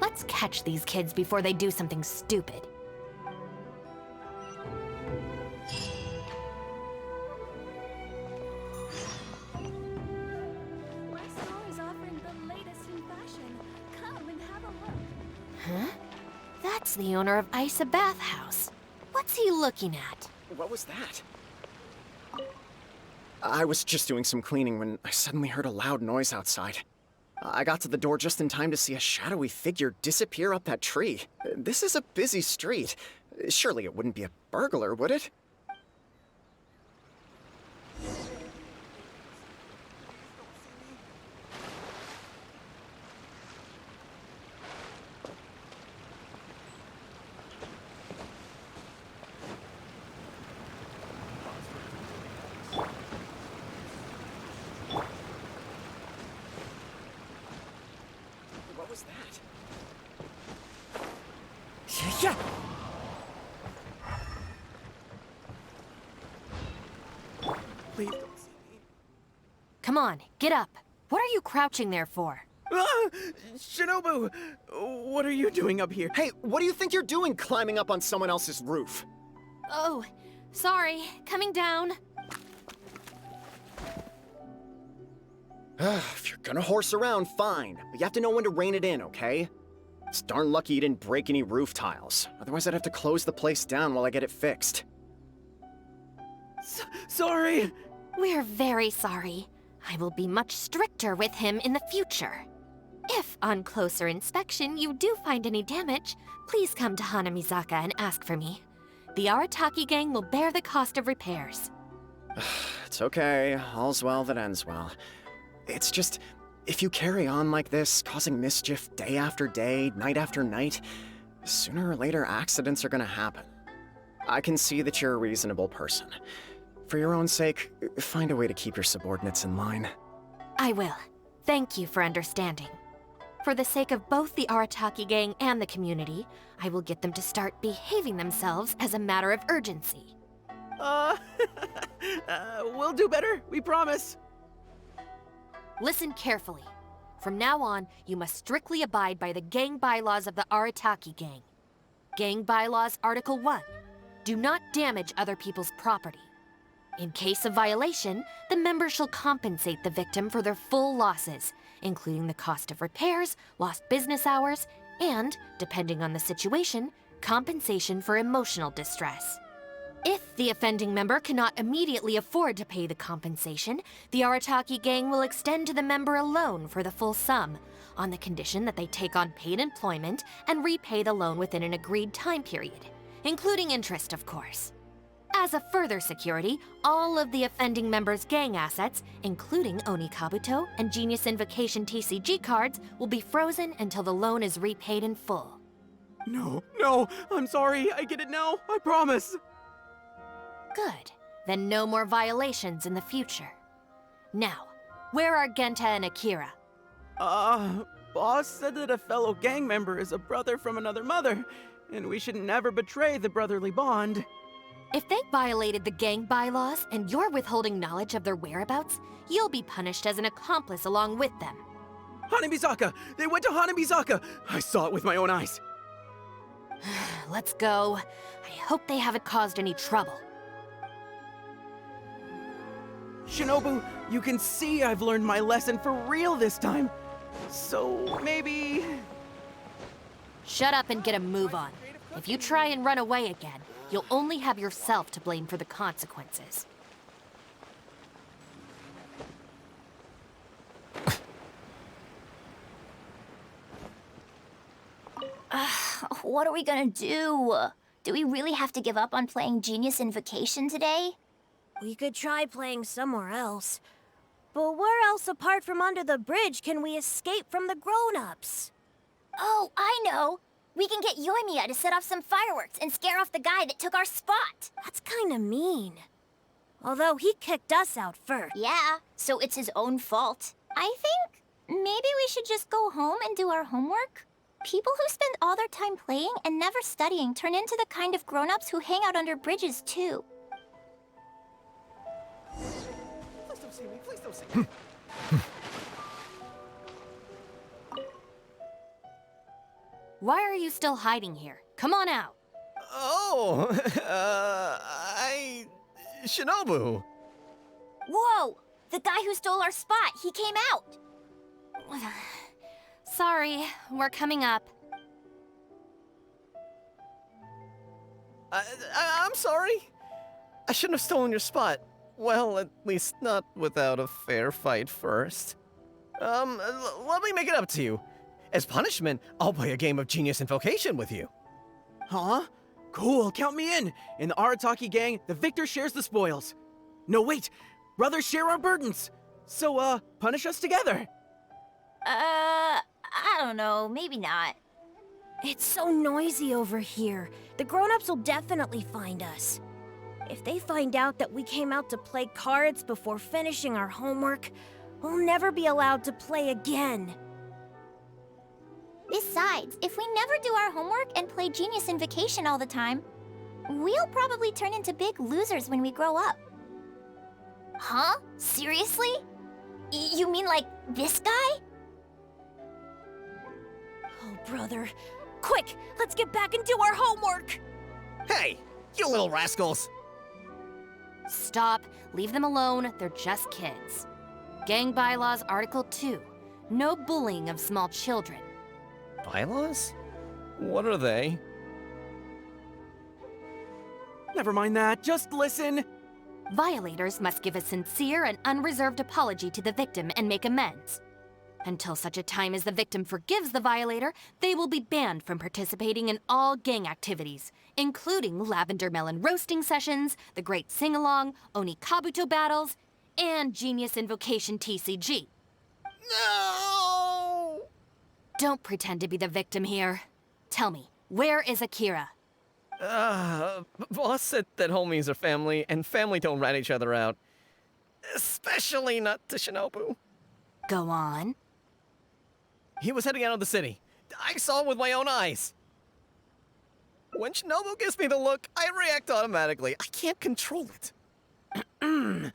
Let's catch these kids before they do something stupid. My store is offering the latest in fashion. Come and have a look. Huh? That's the owner of Isa Bathhouse. What's he looking at? What was that? I was just doing some cleaning when I suddenly heard a loud noise outside. I got to the door just in time to see a shadowy figure disappear up that tree. This is a busy street. Surely it wouldn't be a burglar, would it? What was that? Yeah. Please don't see me. Come on, get up. What are you crouching there for? Ah! Shinobu! What are you doing up here? Hey, what do you think you're doing climbing up on someone else's roof? Oh, sorry. Coming down. If you're gonna horse around, fine. But you have to know when to rein it in, okay? It's darn lucky you didn't break any roof tiles. Otherwise, I'd have to close the place down while I get it fixed. Sorry! We're very sorry. I will be much stricter with him in the future. If, on closer inspection, you do find any damage, please come to Hanamizaka and ask for me. The Arataki gang will bear the cost of repairs. It's okay. All's well that ends well. It's just, if you carry on like this, causing mischief day after day, night after night, sooner or later accidents are gonna happen. I can see that you're a reasonable person. For your own sake, find a way to keep your subordinates in line. I will. Thank you for understanding. For the sake of both the Arataki gang and the community, I will get them to start behaving themselves as a matter of urgency. We'll do better, we promise. Listen carefully. From now on, you must strictly abide by the gang bylaws of the Arataki gang. Gang bylaws Article 1. Do not damage other people's property. In case of violation, the member shall compensate the victim for their full losses, including the cost of repairs, lost business hours, and, depending on the situation, compensation for emotional distress. If the offending member cannot immediately afford to pay the compensation, the Arataki gang will extend to the member a loan for the full sum, on the condition that they take on paid employment and repay the loan within an agreed time period, including interest, of course. As a further security, all of the offending member's gang assets, including Oni Kabuto and Genius Invocation TCG cards, will be frozen until the loan is repaid in full. No, I'm sorry, I get it now, I promise. Good. Then no more violations in the future. Now, where are Genta and Akira? Boss said that a fellow gang member is a brother from another mother, and we should never betray the brotherly bond. If they violated the gang bylaws and you're withholding knowledge of their whereabouts, you'll be punished as an accomplice along with them. Hanamizaka! They went to Hanamizaka! I saw it with my own eyes. Let's go. I hope they haven't caused any trouble. Shinobu, you can see I've learned my lesson for real this time. So maybe... Shut up and get a move on. If you try and run away again, you'll only have yourself to blame for the consequences. What are we gonna do? Do we really have to give up on playing Genius Invocation today? We could try playing somewhere else. But where else apart from under the bridge can we escape from the grown-ups? Oh, I know! We can get Yoimiya to set off some fireworks and scare off the guy that took our spot! That's kinda mean. Although he kicked us out first. Yeah, so it's his own fault. I think maybe we should just go home and do our homework? People who spend all their time playing and never studying turn into the kind of grown-ups who hang out under bridges, too. Please don't see me, please don't see me. Why are you still hiding here? Come on out. Oh, Shinobu. Whoa! The guy who stole our spot, he came out! Sorry, we're coming up. I'm sorry. I shouldn't have stolen your spot. Well, at least not without a fair fight first. Let me make it up to you. As punishment, I'll play a game of Genius Invocation with you. Huh? Cool, count me in. In the Arataki gang, the victor shares the spoils. No, wait! Brothers share our burdens! So, punish us together! I don't know, maybe not. It's so noisy over here. The grown-ups will definitely find us. If they find out that we came out to play cards before finishing our homework, we'll never be allowed to play again. Besides, if we never do our homework and play Genius Invocation all the time, we'll probably turn into big losers when we grow up. Huh? Seriously? You mean like this guy? Oh, brother. Quick, let's get back and do our homework! Hey, you little rascals! Stop. Leave them alone. They're just kids. Gang Bylaws Article 2. No bullying of small children. Bylaws? What are they? Never mind that, just listen. Violators must give a sincere and unreserved apology to the victim and make amends. Until such a time as the victim forgives the violator, they will be banned from participating in all gang activities, including lavender melon roasting sessions, the Great Sing-Along, Oni Kabuto battles, and Genius Invocation TCG. No! Don't pretend to be the victim here. Tell me, where is Akira? Boss said that homies are family, and family don't rat each other out. Especially not to Shinobu. Go on. He was heading out of the city. I saw it with my own eyes. When Shinobu gives me the look, I react automatically. I can't control it.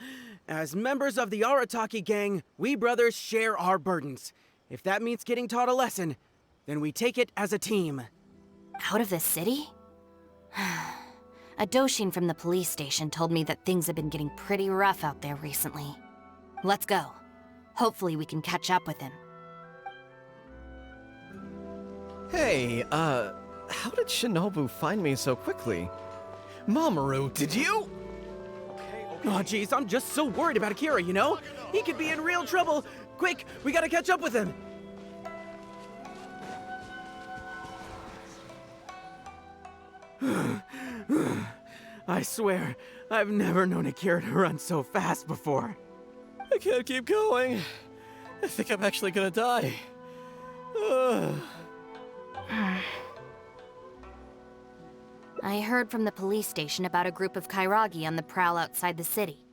As members of the Arataki gang, we brothers share our burdens. If that means getting taught a lesson, then we take it as a team. Out of the city? A Doshin from the police station told me that things have been getting pretty rough out there recently. Let's go. Hopefully we can catch up with him. Hey, how did Shinobu find me so quickly? Mamoru, did you? Oh, jeez, I'm just so worried about Akira, you know? He could be in real trouble. Quick, we gotta catch up with him. I swear, I've never known Akira to run so fast before. I can't keep going. I think I'm actually gonna die. I heard from the police station about a group of Kairagi on the prowl outside the city.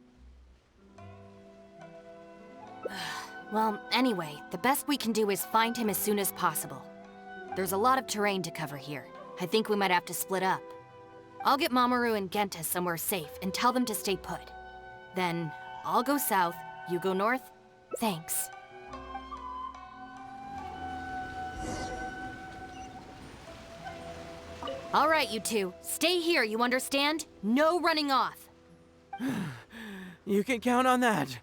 Well, anyway, the best we can do is find him as soon as possible. There's a lot of terrain to cover here. I think we might have to split up. I'll get Mamoru and Genta somewhere safe and tell them to stay put. Then, I'll go south, you go north. Thanks. All right, you two. Stay here, you understand? No running off. You can count on that.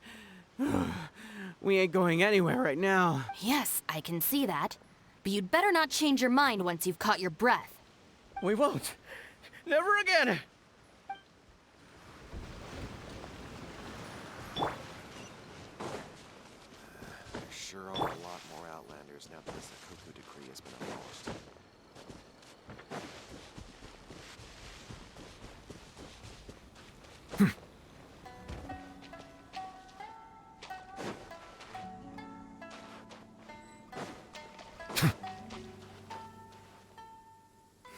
We ain't going anywhere right now. Yes, I can see that. But you'd better not change your mind once you've caught your breath. We won't. Never again. There sure are a lot more Outlanders now that this Koku decree has been abolished.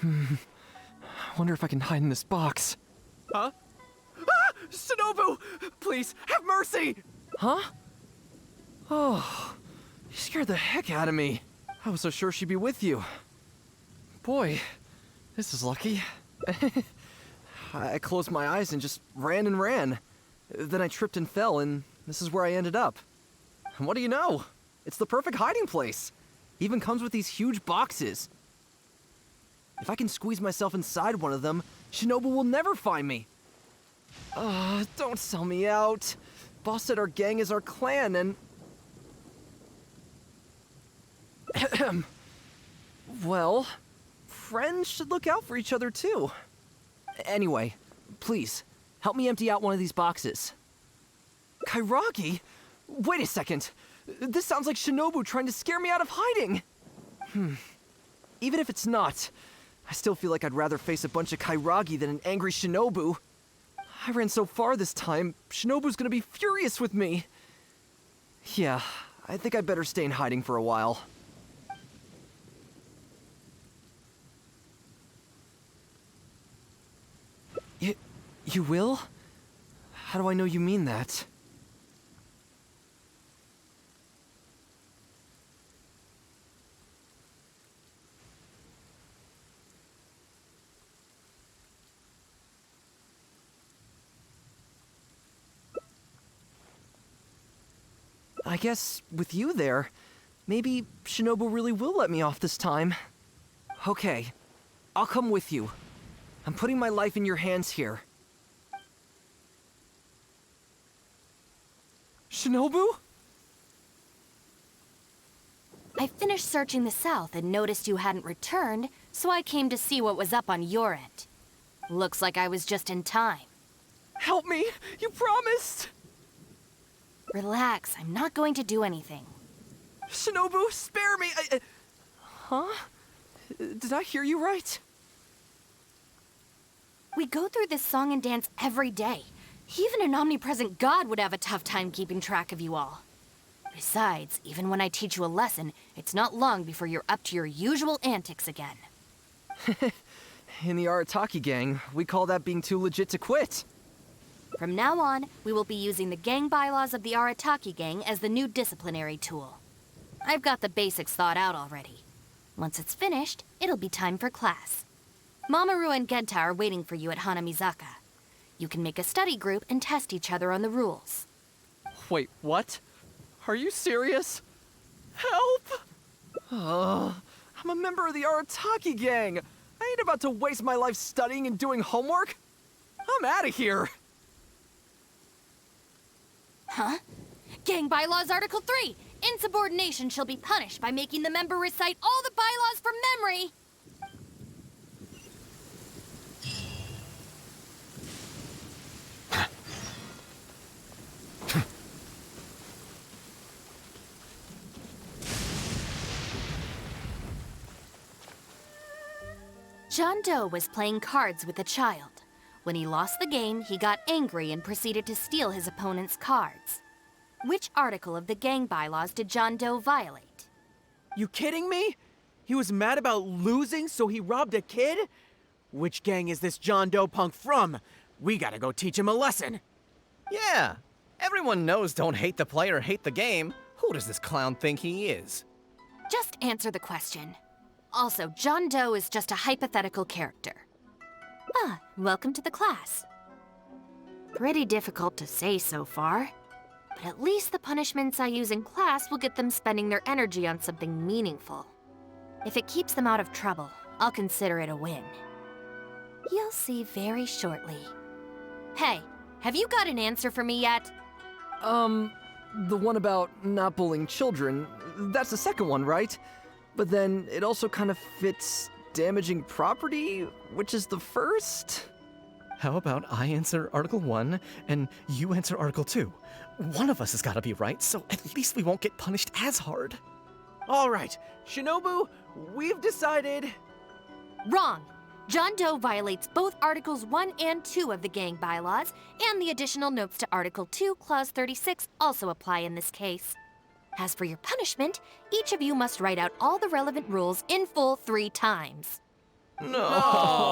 I wonder if I can hide in this box. Huh? Ah! Shinobu! Please, have mercy! Huh? Oh, you scared the heck out of me. I was so sure she'd be with you. Boy, this is lucky. I closed my eyes and just ran and ran. Then I tripped and fell, and this is where I ended up. And what do you know? It's the perfect hiding place. Even comes with these huge boxes. If I can squeeze myself inside one of them, Shinobu will never find me. Don't sell me out. Boss said our gang is our clan, and... Well, friends should look out for each other too. Anyway, please, help me empty out one of these boxes. Kairagi? Wait a second. This sounds like Shinobu trying to scare me out of hiding. Even if it's not, I still feel like I'd rather face a bunch of Kairagi than an angry Shinobu. I ran so far this time, Shinobu's gonna be furious with me. Yeah, I think I'd better stay in hiding for a while. You will? How do I know you mean that? I guess with you there, maybe Shinobu really will let me off this time. Okay, I'll come with you. I'm putting my life in your hands here. Shinobu? I finished searching the south and noticed you hadn't returned, so I came to see what was up on your end. Looks like I was just in time. Help me! You promised! Relax, I'm not going to do anything. Shinobu, spare me! Huh? Did I hear you right? We go through this song and dance every day. Even an omnipresent god would have a tough time keeping track of you all. Besides, even when I teach you a lesson, it's not long before you're up to your usual antics again. In the Arataki gang, we call that being too legit to quit. From now on, we will be using the gang bylaws of the Arataki gang as the new disciplinary tool. I've got the basics thought out already. Once it's finished, it'll be time for class. Mamoru and Genta are waiting for you at Hanamizaka. You can make a study group and test each other on the rules. Wait, what? Are you serious? Help! I'm a member of the Arataki gang. I ain't about to waste my life studying and doing homework. I'm out of here. Huh? Gang Bylaws Article 3. Insubordination shall be punished by making the member recite all the bylaws from memory. John Doe was playing cards with a child. When he lost the game, he got angry and proceeded to steal his opponent's cards. Which article of the gang bylaws did John Doe violate? You kidding me? He was mad about losing, so he robbed a kid? Which gang is this John Doe punk from? We gotta go teach him a lesson. Yeah, everyone knows don't hate the player, hate the game. Who does this clown think he is? Just answer the question. Also, John Doe is just a hypothetical character. Welcome to the class. Pretty difficult to say so far, but at least the punishments I use in class will get them spending their energy on something meaningful. If it keeps them out of trouble, I'll consider it a win. You'll see very shortly. Hey, have you got an answer for me yet? The one about not bullying children, that's the second one, right? But then it also kind of fits damaging property, which is the first? How about I answer Article 1 and you answer Article 2? One of us has got to be right, so at least we won't get punished as hard. All right, Shinobu, we've decided... Wrong! John Doe violates both Articles 1 and 2 of the gang bylaws, and the additional notes to Article 2, Clause 36 also apply in this case. As for your punishment, each of you must write out all the relevant rules in full 3 times. No!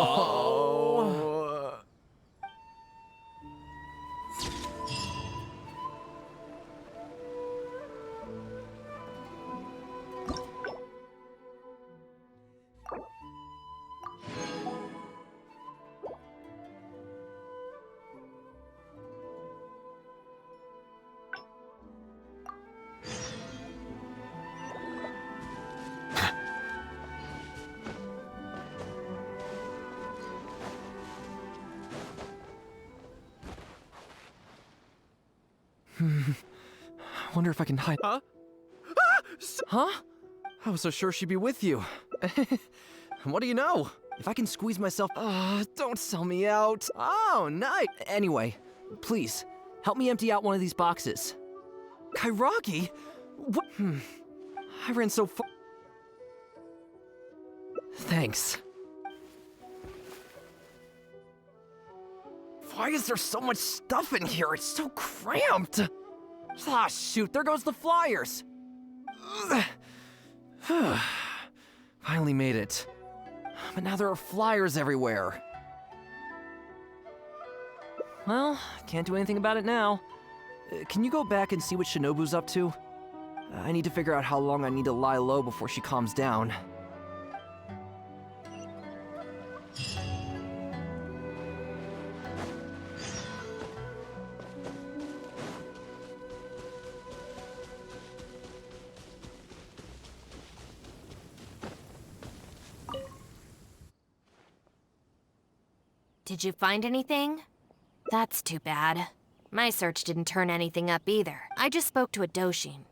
I wonder if I can hide. Huh? Huh? I was so sure she'd be with you. What do you know? If I can squeeze myself... don't sell me out. Oh, nice. Anyway, please, help me empty out one of these boxes. Kairagi? What? I ran so far... Thanks. Why is there so much stuff in here? It's so cramped. Ah, shoot, there goes the flyers. Finally made it. But now there are flyers everywhere. Well, can't do anything about it now. Can you go back and see what Shinobu's up to? I need to figure out how long I need to lie low before she calms down. Did you find anything? That's too bad. My search didn't turn anything up either. I just spoke to a Doshin.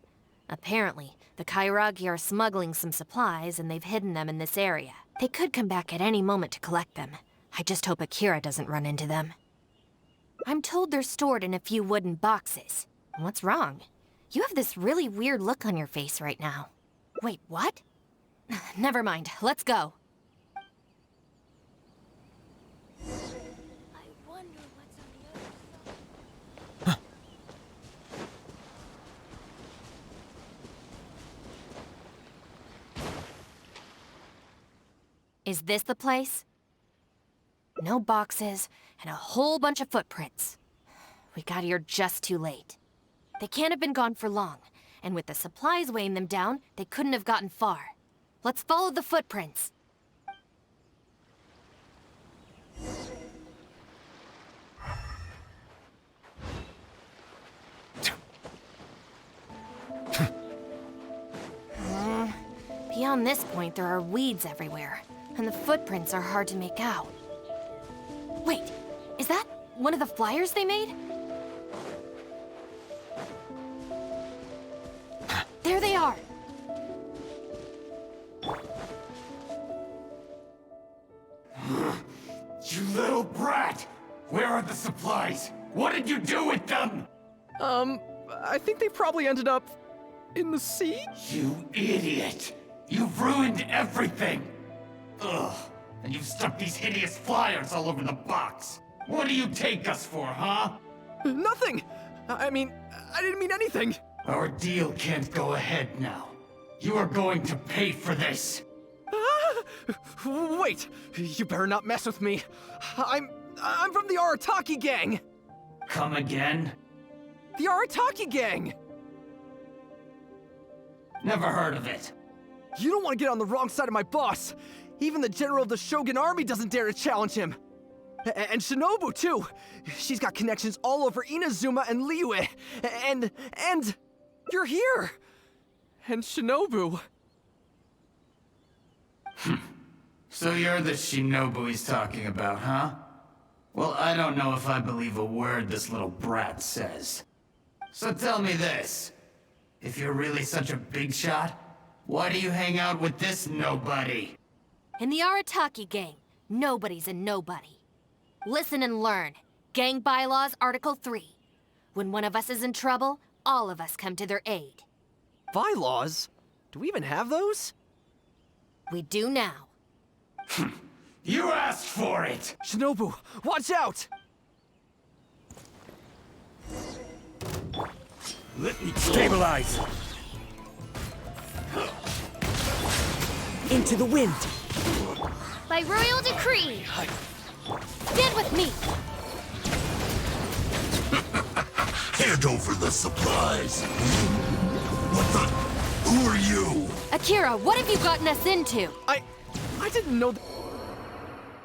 Apparently, the Kairagi are smuggling some supplies and they've hidden them in this area. They could come back at any moment to collect them. I just hope Akira doesn't run into them. I'm told they're stored in a few wooden boxes. What's wrong? You have this really weird look on your face right now. Wait, what? Never mind, let's go. Is this the place? No boxes, and a whole bunch of footprints. We got here just too late. They can't have been gone for long, and with the supplies weighing them down, they couldn't have gotten far. Let's follow the footprints. Beyond this point, there are weeds everywhere, and the footprints are hard to make out. Wait, is that one of the flyers they made? There they are! You little brat! Where are the supplies? What did you do with them? I think they probably ended up in the sea? You idiot! You've ruined everything! Ugh, and you've stuck these hideous flyers all over the box. What do you take us for, huh? Nothing! I mean, I didn't mean anything! Our deal can't go ahead now. You are going to pay for this. Wait! You better not mess with me. I'm from the Arataki gang! Come again? The Arataki gang! Never heard of it. You don't want to get on the wrong side of my boss. Even the general of the Shogun army doesn't dare to challenge him. And Shinobu, too. She's got connections all over Inazuma and Liyue. And you're here. And Shinobu. So you're the Shinobu he's talking about, huh? Well, I don't know if I believe a word this little brat says. So tell me this. If you're really such a big shot, why do you hang out with this nobody? In the Arataki gang, nobody's a nobody. Listen and learn. Gang Bylaws, Article 3. When one of us is in trouble, all of us come to their aid. Bylaws? Do we even have those? We do now. You asked for it! Shinobu, watch out! Let me stabilize! Into the wind! By royal decree! Stand with me! Hand over the supplies! What the? Who are you? Akira, what have you gotten us into? I didn't know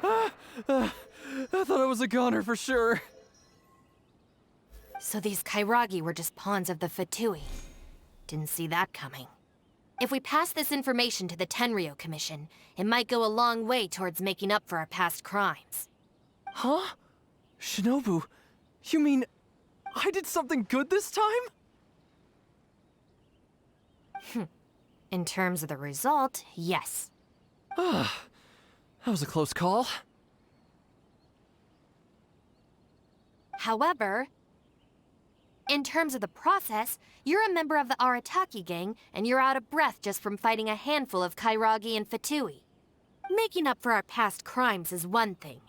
I thought I was a goner for sure. So these Kairagi were just pawns of the Fatui. Didn't see that coming. If we pass this information to the Tenryo Commission, it might go a long way towards making up for our past crimes. Huh? Shinobu, you mean I did something good this time? In terms of the result, yes. That was a close call. However, in terms of the process, you're a member of the Arataki gang, and you're out of breath just from fighting a handful of Kairagi and Fatui. Making up for our past crimes is one thing,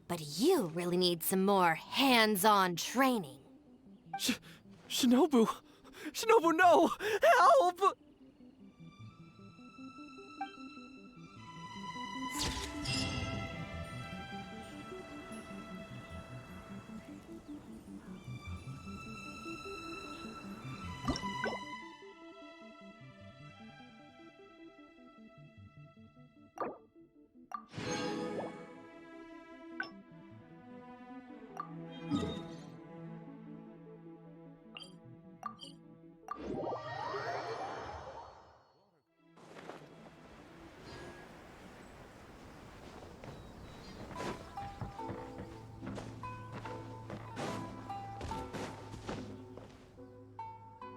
but you really need some more hands-on training. Shinobu! Shinobu, no! Help!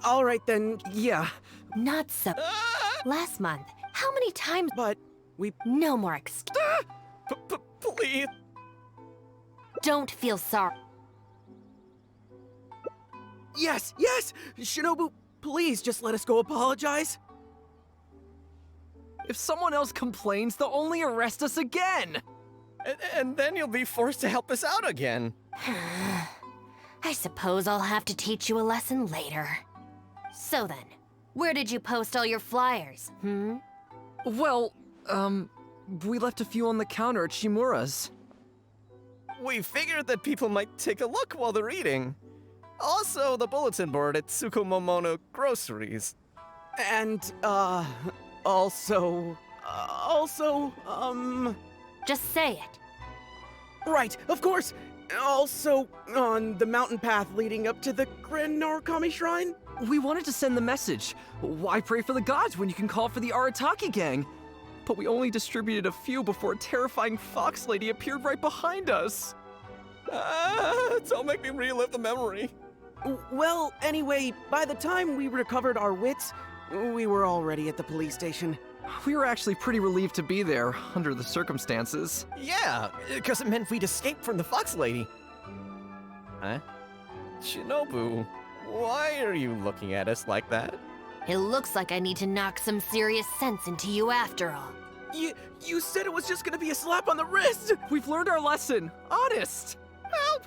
All right then, yeah. Not so. Last month, how many times? But we... No more excuse. Please. Don't feel sorry. Yes, yes! Shinobu, please just let us go apologize. If someone else complains, they'll only arrest us again! And then you'll be forced to help us out again. I suppose I'll have to teach you a lesson later. So then, where did you post all your flyers, Well, we left a few on the counter at Shimura's. We figured that people might take a look while they're eating. Also, the bulletin board at Tsukumomono Groceries. And, also... Just say it. Right, of course! Also, on the mountain path leading up to the Grand Narukami Shrine? We wanted to send the message. Why pray for the gods when you can call for the Arataki gang? But we only distributed a few before a terrifying fox lady appeared right behind us. Don't make me relive the memory. Well, anyway, by the time we recovered our wits, we were already at the police station. We were actually pretty relieved to be there, under the circumstances. Yeah, because it meant we'd escape from the fox lady. Huh? Shinobu, why are you looking at us like that? It looks like I need to knock some serious sense into you after all. You said it was just gonna be a slap on the wrist! We've learned our lesson. Honest! Help!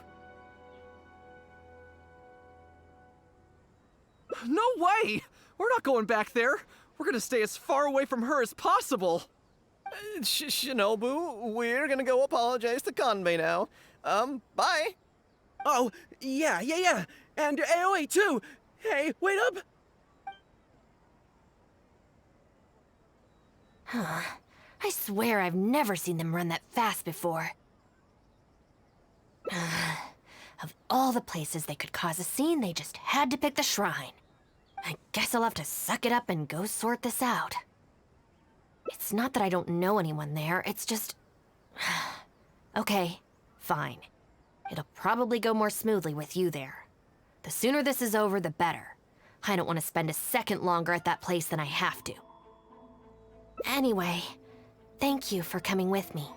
No way! We're not going back there. We're gonna stay as far away from her as possible. Shinobu, we're gonna go apologize to Kanbei now. Bye. Oh, yeah. And Aoi too. Hey, wait up! I swear I've never seen them run that fast before. Of all the places they could cause a scene, they just had to pick the shrine. I guess I'll have to suck it up and go sort this out. It's not that I don't know anyone there, it's just... Okay, fine. It'll probably go more smoothly with you there. The sooner this is over, the better. I don't want to spend a second longer at that place than I have to. Anyway, thank you for coming with me.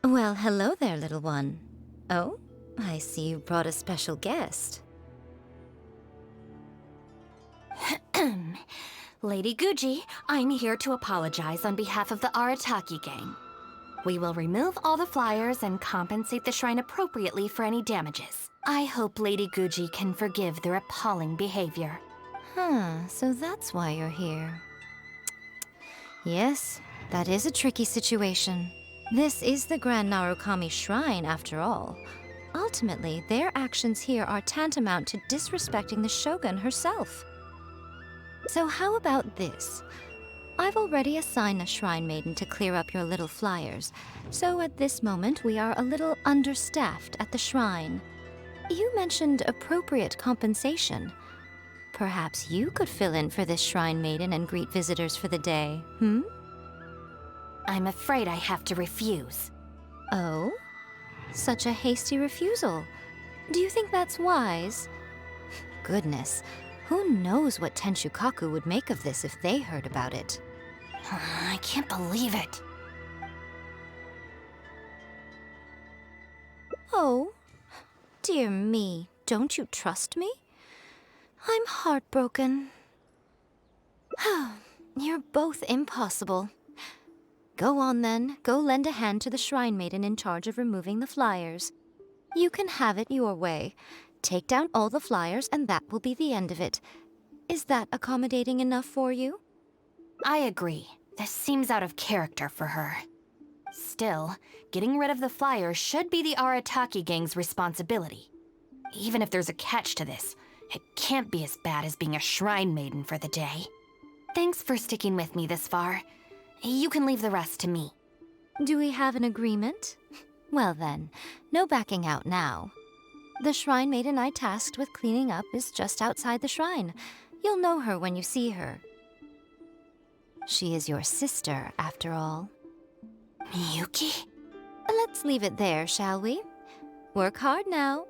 Well, hello there, little one. Oh, I see you brought a special guest. Lady Guji, I'm here to apologize on behalf of the Arataki gang. We will remove all the flyers and compensate the shrine appropriately for any damages. I hope Lady Guji can forgive their appalling behavior. So that's why you're here. Yes, that is a tricky situation. This is the Grand Narukami Shrine, after all. Ultimately, their actions here are tantamount to disrespecting the Shogun herself. So how about this? I've already assigned a Shrine Maiden to clear up your little flyers, so at this moment we are a little understaffed at the shrine. You mentioned appropriate compensation. Perhaps you could fill in for this Shrine Maiden and greet visitors for the day, hmm? I'm afraid I have to refuse. Oh? Such a hasty refusal. Do you think that's wise? Goodness, who knows what Tenshukaku would make of this if they heard about it? I can't believe it. Oh, dear me, don't you trust me? I'm heartbroken. You're both impossible. Go on then, go lend a hand to the Shrine Maiden in charge of removing the flyers. You can have it your way. Take down all the flyers and that will be the end of it. Is that accommodating enough for you? I agree. This seems out of character for her. Still, getting rid of the flyers should be the Arataki gang's responsibility. Even if there's a catch to this, it can't be as bad as being a Shrine Maiden for the day. Thanks for sticking with me this far. You can leave the rest to me. Do we have an agreement? Well then, no backing out now. The Shrine Maiden I tasked with cleaning up is just outside the shrine. You'll know her when you see her. She is your sister, after all. Miyuki? Let's leave it there, shall we? Work hard now.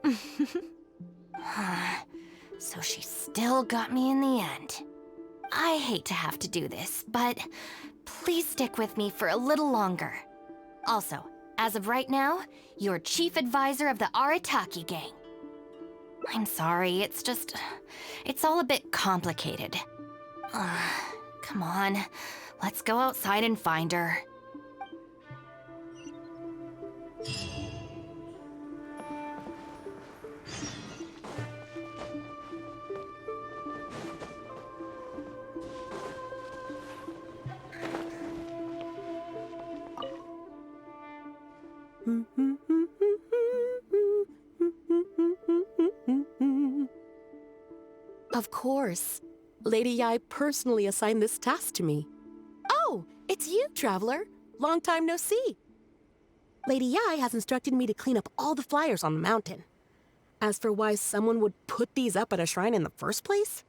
So she still got me in the end. I hate to have to do this, but please stick with me for a little longer. Also, as of right now, you're chief advisor of the Arataki gang. I'm sorry, it's all a bit complicated. Come on, let's go outside and find her. Of course. Lady Yai personally assigned this task to me. Oh, it's you, Traveler. Long time no see. Lady Yai has instructed me to clean up all the flyers on the mountain. As for why someone would put these up at a shrine in the first place?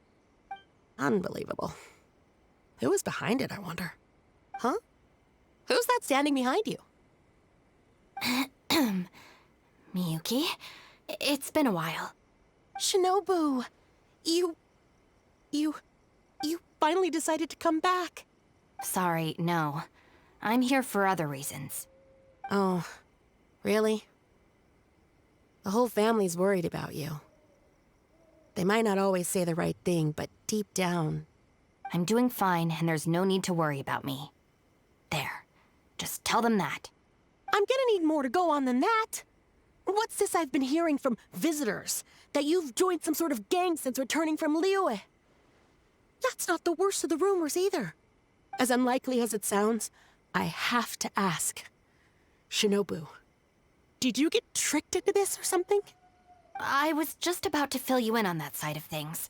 Unbelievable. Who was behind it, I wonder? Huh? Who's that standing behind you? Miyuki, it's been a while. Shinobu, you finally decided to come back. Sorry, no. I'm here for other reasons. Oh, really? The whole family's worried about you. They might not always say the right thing, but deep down... I'm doing fine, and there's no need to worry about me. There. Just tell them that. I'm gonna need more to go on than that. What's this I've been hearing from visitors? That you've joined some sort of gang since returning from Liyue? That's not the worst of the rumors either. As unlikely as it sounds, I have to ask. Shinobu, did you get tricked into this or something? I was just about to fill you in on that side of things.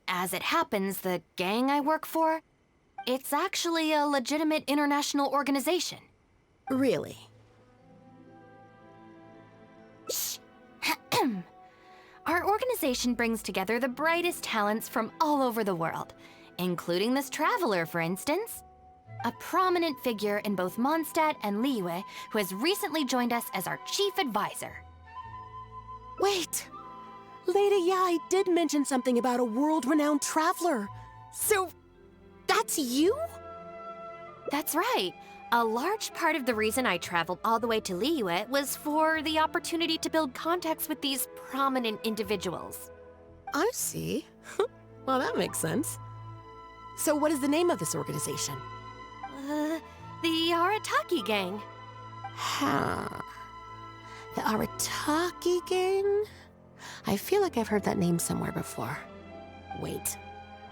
As it happens, the gang I work for, it's actually a legitimate international organization. Really? Shh. Our organization brings together the brightest talents from all over the world, including this traveler, for instance. A prominent figure in both Mondstadt and Liyue who has recently joined us as our chief advisor. Wait! Lady Yai did mention something about a world-renowned traveler. So, that's you? That's right. A large part of the reason I traveled all the way to Liyue was for the opportunity to build contacts with these prominent individuals. I see. Well, that makes sense. So what is the name of this organization? The Arataki gang. Huh. The Arataki gang? I feel like I've heard that name somewhere before. Wait.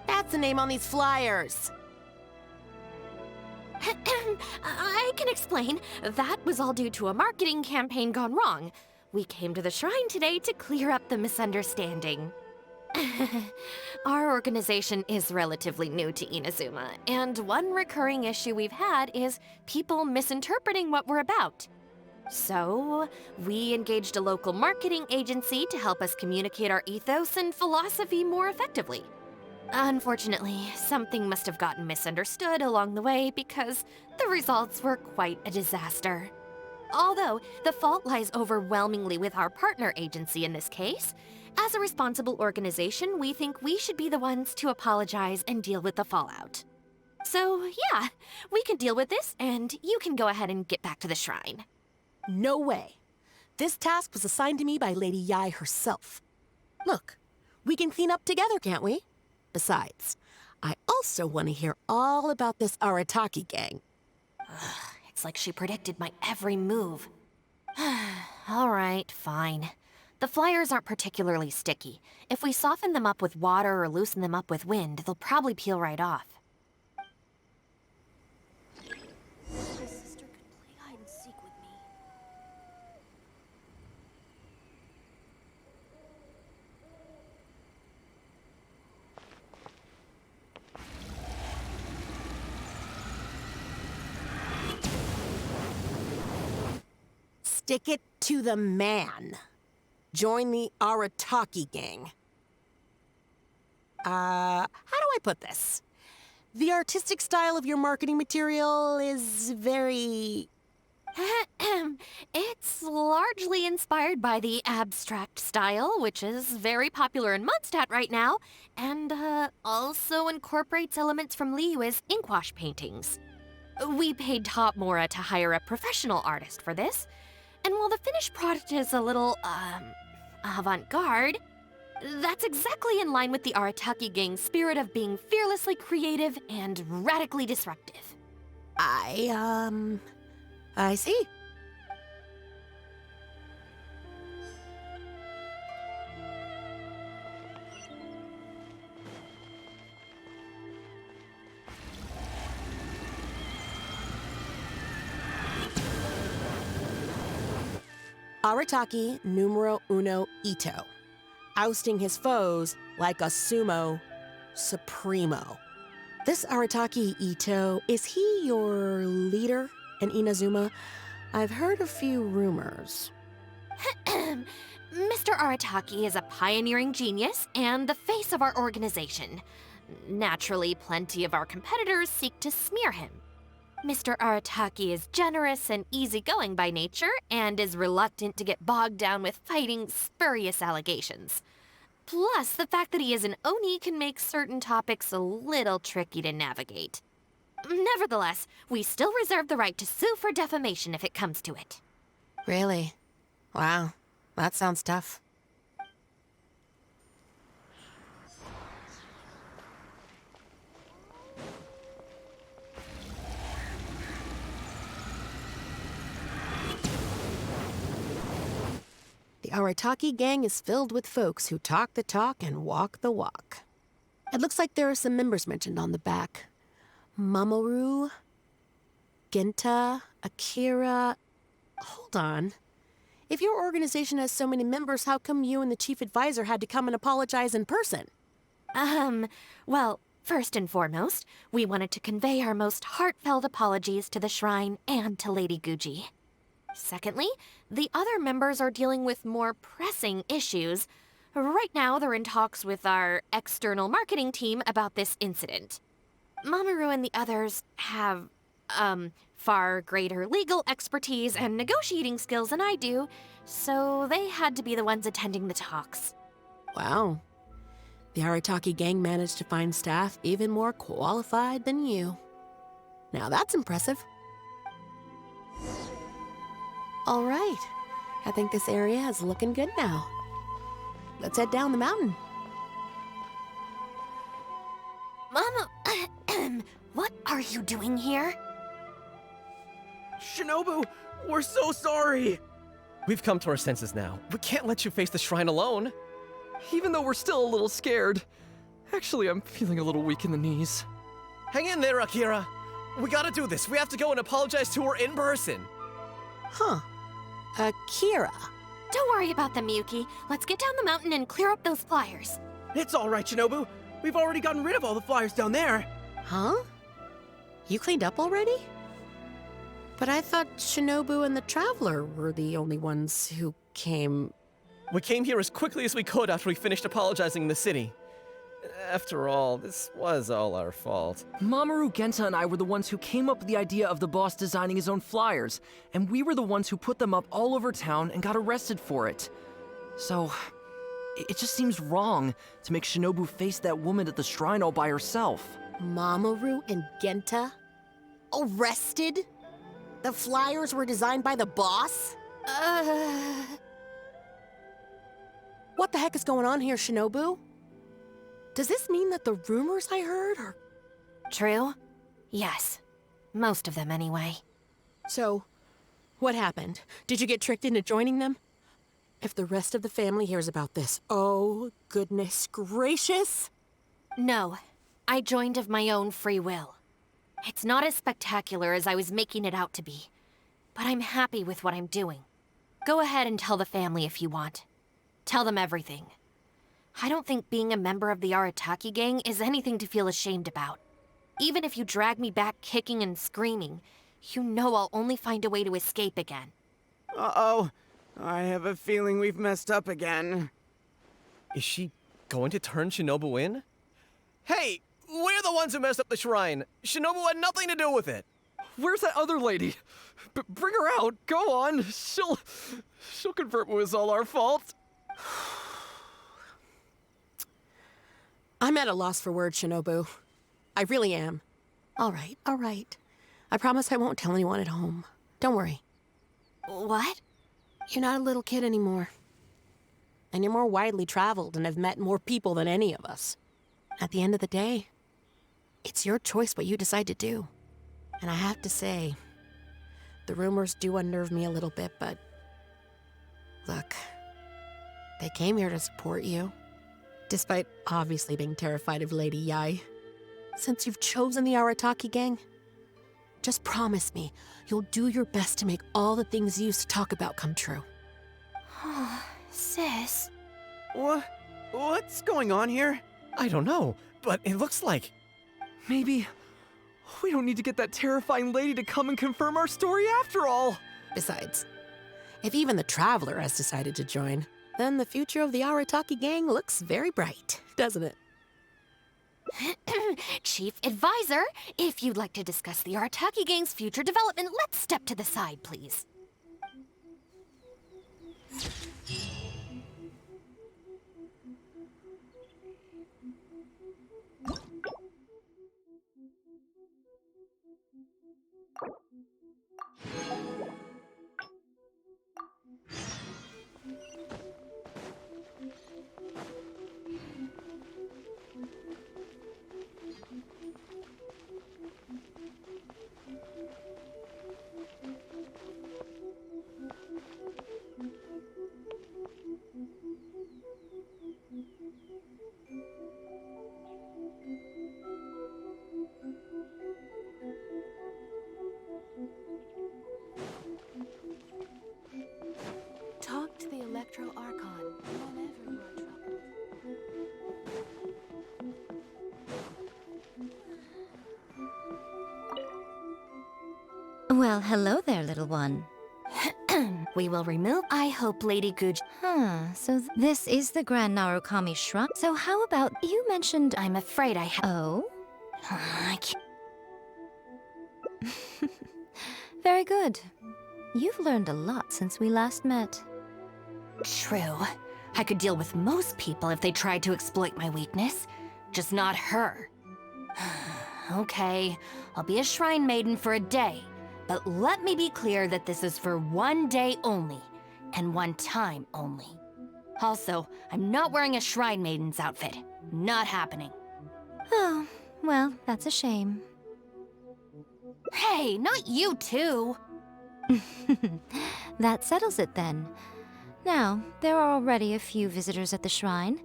That's the name on these flyers! I can explain. That was all due to a marketing campaign gone wrong. We came to the shrine today to clear up the misunderstanding. Our organization is relatively new to Inazuma, and one recurring issue we've had is people misinterpreting what we're about. So, we engaged a local marketing agency to help us communicate our ethos and philosophy more effectively. Unfortunately, something must have gotten misunderstood along the way because the results were quite a disaster. Although, the fault lies overwhelmingly with our partner agency in this case, as a responsible organization, we think we should be the ones to apologize and deal with the fallout. So, yeah, we can deal with this, and you can go ahead and get back to the shrine. No way. This task was assigned to me by Lady Yai herself. Look, we can clean up together, can't we? Besides, I also want to hear all about this Arataki gang. It's like she predicted my every move. All right, fine. The flyers aren't particularly sticky. If we soften them up with water or loosen them up with wind, they'll probably peel right off. My sister could play hide and seek with me. Stick it to the man. Join the Arataki gang. How do I put this? The artistic style of your marketing material is very... It's largely inspired by the abstract style, which is very popular in Mondstadt right now, and also incorporates elements from Liyue's inkwash paintings. We paid Top Mora to hire a professional artist for this, and while the finished product is a little, avant-garde, that's exactly in line with the Arataki gang's spirit of being fearlessly creative and radically disruptive. I see. Arataki numero uno Ito, ousting his foes like a sumo supremo. This Arataki Ito, is he your leader in Inazuma? I've heard a few rumors. Mr. Arataki is a pioneering genius and the face of our organization. Naturally, plenty of our competitors seek to smear him. Mr. Arataki is generous and easygoing by nature and is reluctant to get bogged down with fighting spurious allegations. Plus, the fact that he is an Oni can make certain topics a little tricky to navigate. Nevertheless, we still reserve the right to sue for defamation if it comes to it. Really? Wow, that sounds tough. The Arataki gang is filled with folks who talk the talk and walk the walk. It looks like there are some members mentioned on the back. Mamoru, Genta, Akira... Hold on. If your organization has so many members, how come you and the chief advisor had to come and apologize in person? Well, first and foremost, we wanted to convey our most heartfelt apologies to the shrine and to Lady Guji. Secondly, the other members are dealing with more pressing issues. Right now, they're in talks with our external marketing team about this incident. Mamoru and the others have, far greater legal expertise and negotiating skills than I do, so they had to be the ones attending the talks. Wow. The Arataki gang managed to find staff even more qualified than you. Now that's impressive. All right. I think this area is looking good now. Let's head down the mountain. Mama, what are you doing here? Shinobu, we're so sorry! We've come to our senses now. We can't let you face the shrine alone. Even though we're still a little scared. Actually, I'm feeling a little weak in the knees. Hang in there, Akira. We gotta do this. We have to go and apologize to her in person. Huh. Akira. Don't worry about them, Yuki. Let's get down the mountain and clear up those flyers. It's all right, Shinobu. We've already gotten rid of all the flyers down there. Huh? You cleaned up already? But I thought Shinobu and the Traveler were the only ones who came... We came here as quickly as we could after we finished apologizing in the city. After all, this was all our fault. Mamoru, Genta, and I were the ones who came up with the idea of the boss designing his own flyers, and we were the ones who put them up all over town and got arrested for it. So, it just seems wrong to make Shinobu face that woman at the shrine all by herself. Mamoru and Genta? Arrested? The flyers were designed by the boss? What the heck is going on here, Shinobu? Does this mean that the rumors I heard are... True? Yes. Most of them, anyway. So, what happened? Did you get tricked into joining them? If the rest of the family hears about this, oh, goodness gracious! No. I joined of my own free will. It's not as spectacular as I was making it out to be, but I'm happy with what I'm doing. Go ahead and tell the family if you want. Tell them everything. I don't think being a member of the Arataki gang is anything to feel ashamed about. Even if you drag me back kicking and screaming, you know I'll only find a way to escape again. Uh-oh. I have a feeling we've messed up again. Is she going to turn Shinobu in? Hey, we're the ones who messed up the shrine. Shinobu had nothing to do with it. Where's that other lady? Bring her out. Go on. She'll confirm it was all our fault. I'm at a loss for words, Shinobu. I really am. All right, all right. I promise I won't tell anyone at home. Don't worry. What? You're not a little kid anymore. And you're more widely traveled and have met more people than any of us. At the end of the day, it's your choice what you decide to do. And I have to say, the rumors do unnerve me a little bit, but... Look, they came here to support you. Despite obviously being terrified of Lady Yai. Since you've chosen the Arataki gang, just promise me you'll do your best to make all the things you used to talk about come true. Sis. What's going on here? I don't know, but it looks like... Maybe we don't need to get that terrifying lady to come and confirm our story after all. Besides, if even the Traveler has decided to join, then the future of the Arataki gang looks very bright, doesn't it? Chief Advisor, if you'd like to discuss the Arataki gang's future development, let's step to the side, please. Talk to the Electro Archon whenever you are troubled. Well, hello there, little one. We will remove, I hope, Lady Guj. So this is the Grand Narukami Shrine. So how about you mentioned... I'm afraid I Oh? I can't. Very good. You've learned a lot since we last met. True. I could deal with most people if they tried to exploit my weakness. Just not her. Okay, I'll be a shrine maiden for a day. But let me be clear that this is for one day only, and one time only. Also, I'm not wearing a shrine maiden's outfit. Not happening. Oh, well, that's a shame. Hey, not you too! That settles it then. Now, there are already a few visitors at the shrine.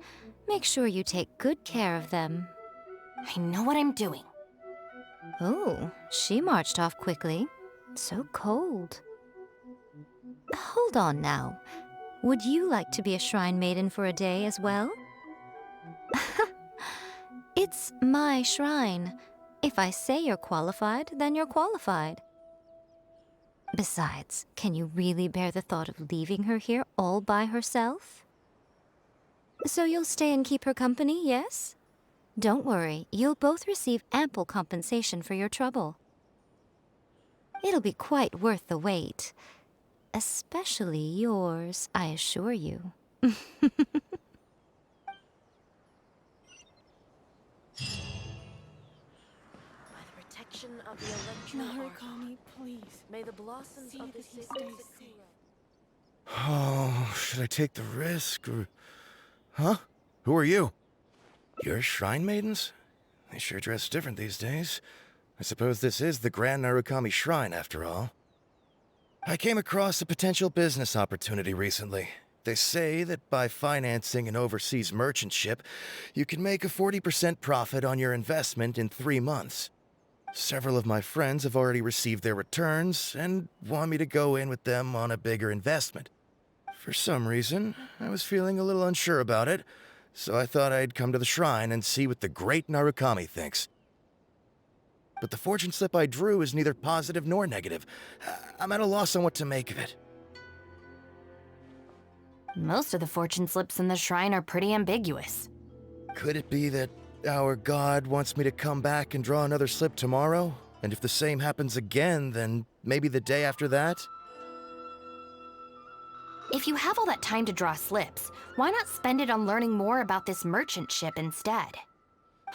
Make sure you take good care of them. I know what I'm doing. Oh, she marched off quickly. So cold. Hold on now. Would you like to be a shrine maiden for a day as well? It's my shrine. If I say you're qualified, then you're qualified. Besides, can you really bear the thought of leaving her here all by herself? So you'll stay and keep her company, yes? Don't worry, you'll both receive ample compensation for your trouble. It'll be quite worth the wait. Especially yours, I assure you. Of the Narukami, please. May the blossoms of the city stay. Oh, should I take the risk or... Huh? Who are you? You're shrine maidens? They sure dress different these days. I suppose this is the Grand Narukami Shrine, after all. I came across a potential business opportunity recently. They say that by financing an overseas merchant ship, you can make a 40% profit on your investment in 3 months. Several of my friends have already received their returns and want me to go in with them on a bigger investment. For some reason, I was feeling a little unsure about it, so I thought I'd come to the shrine and see what the great Narukami thinks. But the fortune slip I drew is neither positive nor negative. I'm at a loss on what to make of it. Most of the fortune slips in the shrine are pretty ambiguous. Could it be that our god wants me to come back and draw another slip tomorrow? And if the same happens again, then maybe the day after that? If you have all that time to draw slips, why not spend it on learning more about this merchant ship instead?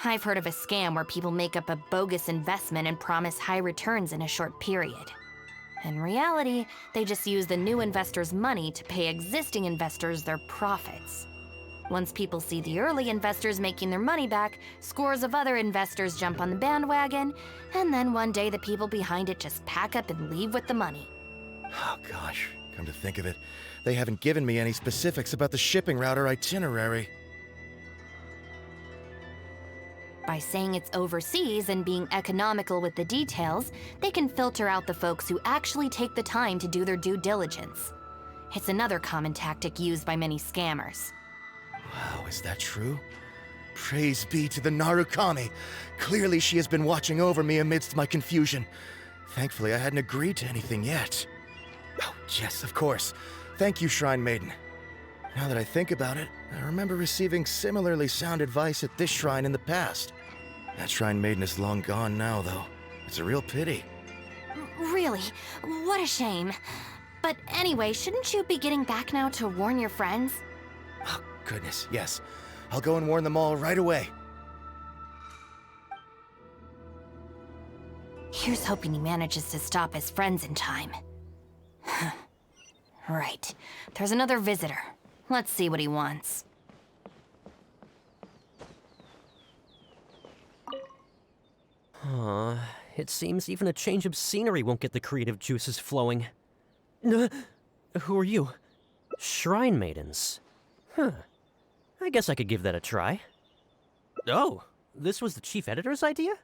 I've heard of a scam where people make up a bogus investment and promise high returns in a short period. In reality, they just use the new investors' money to pay existing investors their profits. Once people see the early investors making their money back, scores of other investors jump on the bandwagon, and then one day the people behind it just pack up and leave with the money. Oh gosh, come to think of it, they haven't given me any specifics about the shipping route or itinerary. By saying it's overseas and being economical with the details, they can filter out the folks who actually take the time to do their due diligence. It's another common tactic used by many scammers. Wow, is that true? Praise be to the Narukami! Clearly she has been watching over me amidst my confusion. Thankfully, I hadn't agreed to anything yet. Oh, yes, of course. Thank you, Shrine Maiden. Now that I think about it, I remember receiving similarly sound advice at this shrine in the past. That Shrine Maiden is long gone now, though. It's a real pity. Really? What a shame. But anyway, shouldn't you be getting back now to warn your friends? Oh, goodness, yes. I'll go and warn them all right away. Here's hoping he manages to stop his friends in time. Right. There's another visitor. Let's see what he wants. It seems even a change of scenery won't get the creative juices flowing. Who are you? Shrine maidens. Huh. I guess I could give that a try. Oh, this was the chief editor's idea?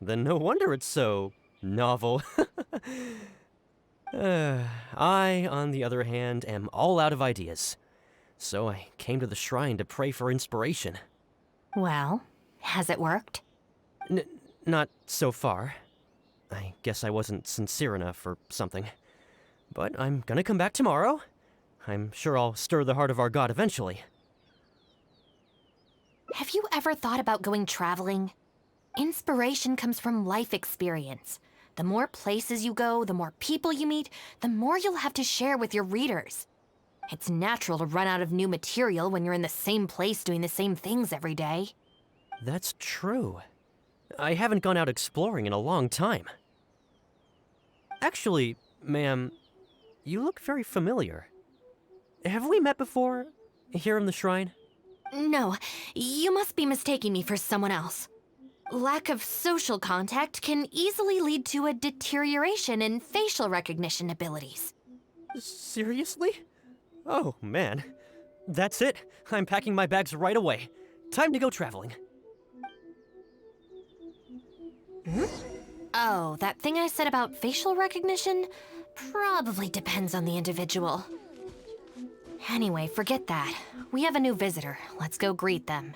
Then no wonder it's so novel. I, on the other hand, am all out of ideas. So I came to the shrine to pray for inspiration. Well, has it worked? Not so far. I guess I wasn't sincere enough or something. But I'm gonna come back tomorrow. I'm sure I'll stir the heart of our god eventually. Have you ever thought about going traveling? Inspiration comes from life experience. The more places you go, the more people you meet, the more you'll have to share with your readers. It's natural to run out of new material when you're in the same place doing the same things every day. That's true. I haven't gone out exploring in a long time. Actually, ma'am, you look very familiar. Have we met before, here in the shrine? No, you must be mistaking me for someone else. Lack of social contact can easily lead to a deterioration in facial recognition abilities. Seriously? Oh, man. That's it. I'm packing my bags right away. Time to go traveling. Oh, that thing I said about facial recognition? Probably depends on the individual. Anyway, forget that. We have a new visitor. Let's go greet them.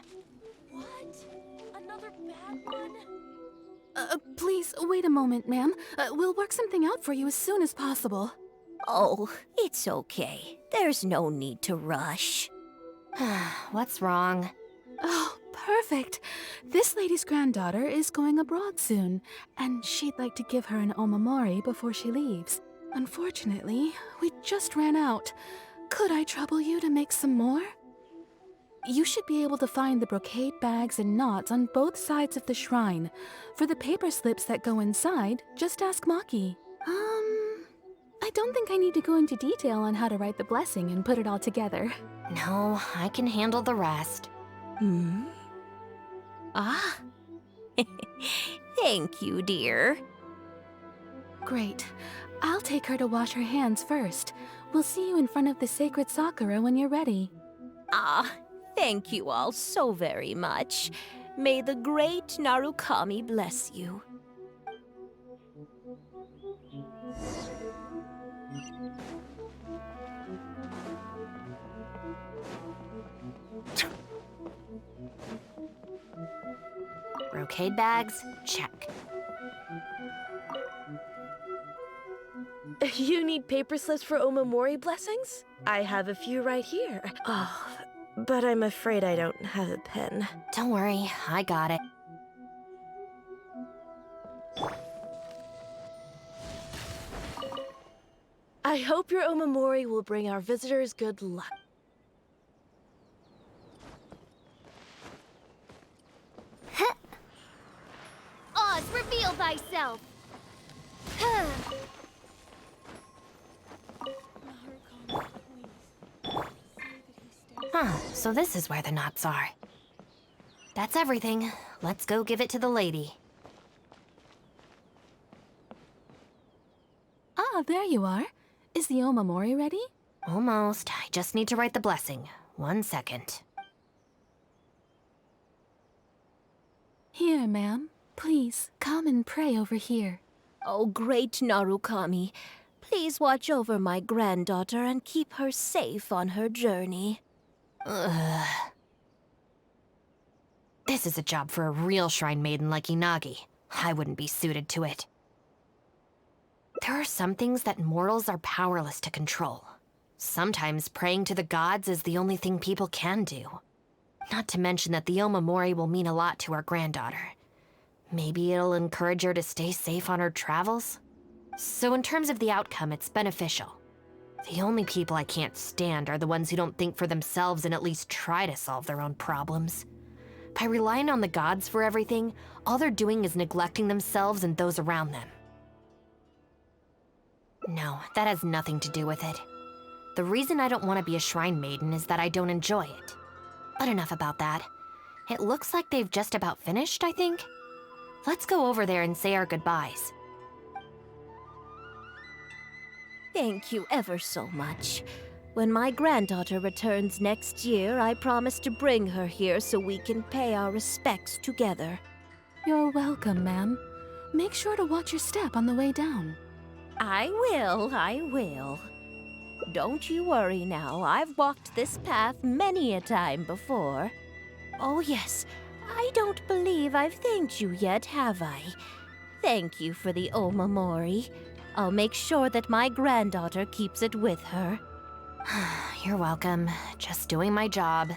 Please, wait a moment, ma'am. We'll work something out for you as soon as possible. Oh, it's okay. There's no need to rush. What's wrong? Oh, perfect. This lady's granddaughter is going abroad soon, and she'd like to give her an omamori before she leaves. Unfortunately, we just ran out. Could I trouble you to make some more? You should be able to find the brocade bags and knots on both sides of the shrine. For the paper slips that go inside, just ask Maki. I don't think I need to go into detail on how to write the blessing and put it all together. No, I can handle the rest. Ah. Thank you, dear. Great. I'll take her to wash her hands first. We'll see you in front of the sacred sakura when you're ready. Ah, thank you all so very much. May the great Narukami bless you. Brocade bags? Check. You need paper slips for Omamori blessings? I have a few right here. Oh, but I'm afraid I don't have a pen. Don't worry, I got it. I hope your Omamori will bring our visitors good luck. Oz, reveal thyself! So this is where the knots are. That's everything. Let's go give it to the lady. Ah, there you are. Is the omamori ready? Almost. I just need to write the blessing. 1 second. Here, ma'am. Please, come and pray over here. Oh, great Narukami, please watch over my granddaughter and keep her safe on her journey. Ugh. This is a job for a real shrine maiden like Inagi. I wouldn't be suited to it. There are some things that mortals are powerless to control. Sometimes praying to the gods is the only thing people can do. Not to mention that the Omamori will mean a lot to our granddaughter. Maybe it'll encourage her to stay safe on her travels? So in terms of the outcome, it's beneficial. The only people I can't stand are the ones who don't think for themselves and at least try to solve their own problems. By relying on the gods for everything, all they're doing is neglecting themselves and those around them. No, that has nothing to do with it. The reason I don't want to be a shrine maiden is that I don't enjoy it. But enough about that. It looks like they've just about finished, I think. Let's go over there and say our goodbyes. Thank you ever so much. When my granddaughter returns next year, I promise to bring her here so we can pay our respects together. You're welcome, ma'am. Make sure to watch your step on the way down. I will. Don't you worry now. I've walked this path many a time before. Oh yes, I don't believe I've thanked you yet, have I? Thank you for the Omamori. I'll make sure that my granddaughter keeps it with her. You're welcome. Just doing my job.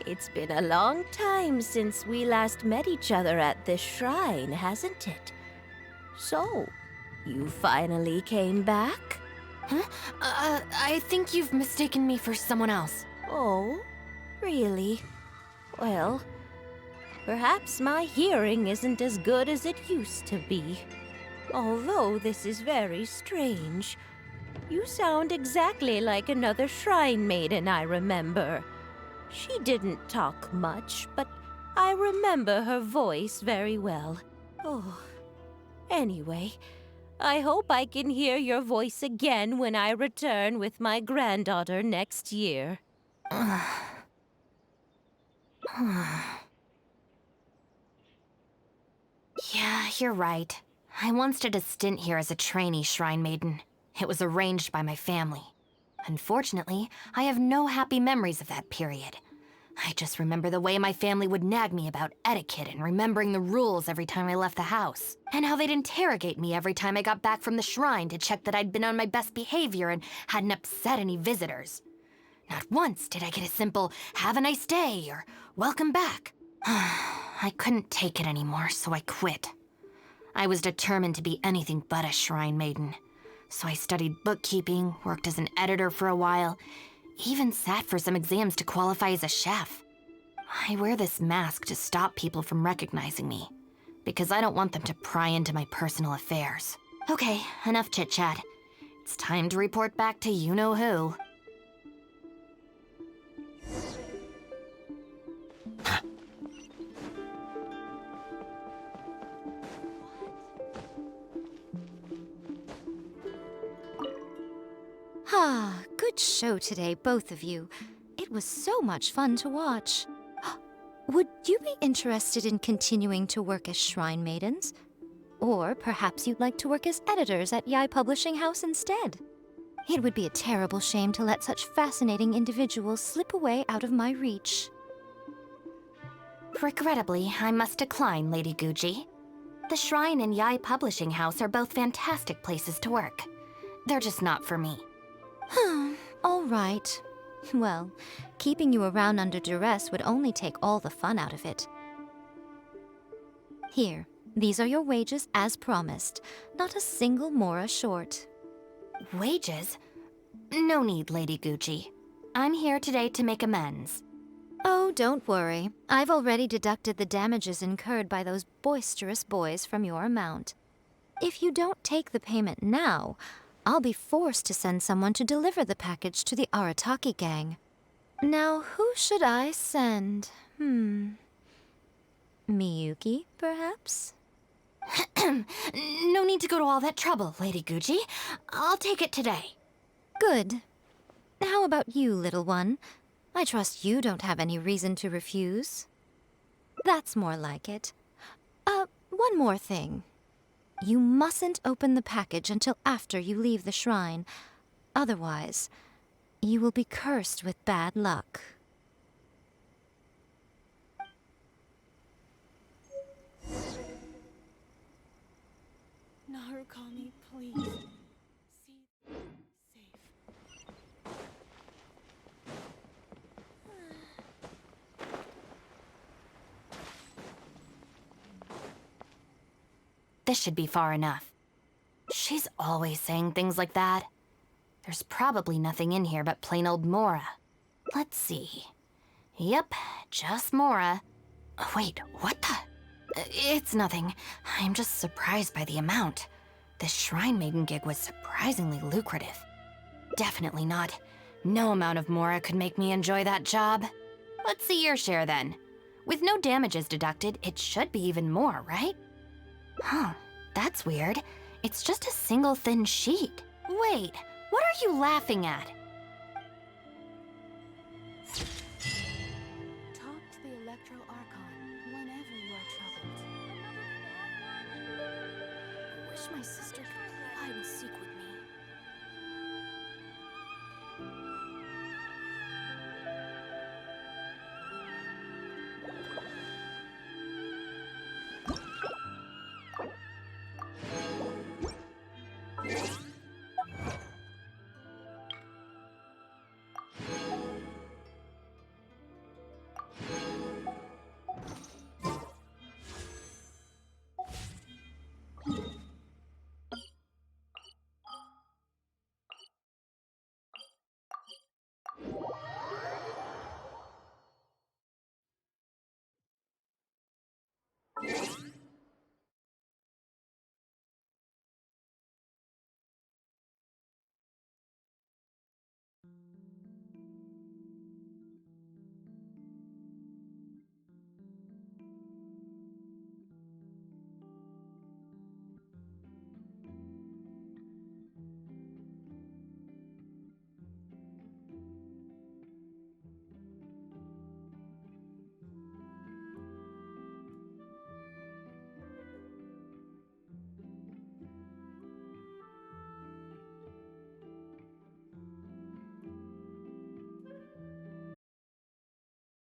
It's been a long time since we last met each other at this shrine, hasn't it? So, you finally came back? Huh? I think you've mistaken me for someone else. Oh, really? Well, perhaps my hearing isn't as good as it used to be. Although this is very strange. You sound exactly like another shrine maiden I remember. She didn't talk much, but I remember her voice very well. Oh, anyway, I hope I can hear your voice again when I return with my granddaughter next year. Yeah, you're right. I once did a stint here as a trainee shrine maiden. It was arranged by my family. Unfortunately, I have no happy memories of that period. I just remember the way my family would nag me about etiquette and remembering the rules every time I left the house. And how they'd interrogate me every time I got back from the shrine to check that I'd been on my best behavior and hadn't upset any visitors. Not once did I get a simple, "have a nice day," or "welcome back." I couldn't take it anymore, so I quit. I was determined to be anything but a shrine maiden. So I studied bookkeeping, worked as an editor for a while, even sat for some exams to qualify as a chef. I wear this mask to stop people from recognizing me, because I don't want them to pry into my personal affairs. Okay, enough chit-chat. It's time to report back to you-know-who. Ah, good show today, both of you. It was so much fun to watch. Would you be interested in continuing to work as shrine maidens? Or perhaps you'd like to work as editors at Yai Publishing House instead? It would be a terrible shame to let such fascinating individuals slip away out of my reach. Regrettably, I must decline, Lady Gucci. The Shrine and Yai Publishing House are both fantastic places to work. They're just not for me. All right. Well, keeping you around under duress would only take all the fun out of it. Here, these are your wages as promised. Not a single mora short. Wages? No need, Lady Gucci. I'm here today to make amends. Oh, don't worry. I've already deducted the damages incurred by those boisterous boys from your amount. If you don't take the payment now, I'll be forced to send someone to deliver the package to the Arataki gang. Now, who should I send? Miyuki, perhaps? No need to go to all that trouble, Lady Gucci. I'll take it today. Good. How about you, little one? I trust you don't have any reason to refuse. That's more like it. One more thing. You mustn't open the package until after you leave the shrine. Otherwise, you will be cursed with bad luck. Narukami, please. This should be far enough. She's always saying things like that. There's probably nothing in here but plain old Mora. Let's see. Yep, just Mora. Wait, what the? It's nothing. I'm just surprised by the amount. This Shrine Maiden gig was surprisingly lucrative. Definitely not. No amount of Mora could make me enjoy that job. Let's see your share then. With no damages deducted, it should be even more, right? Huh, that's weird. It's just a single thin sheet. Wait, what are you laughing at? Talk to the Electro Archon whenever you are troubled. I wish my sister could play hide and seek with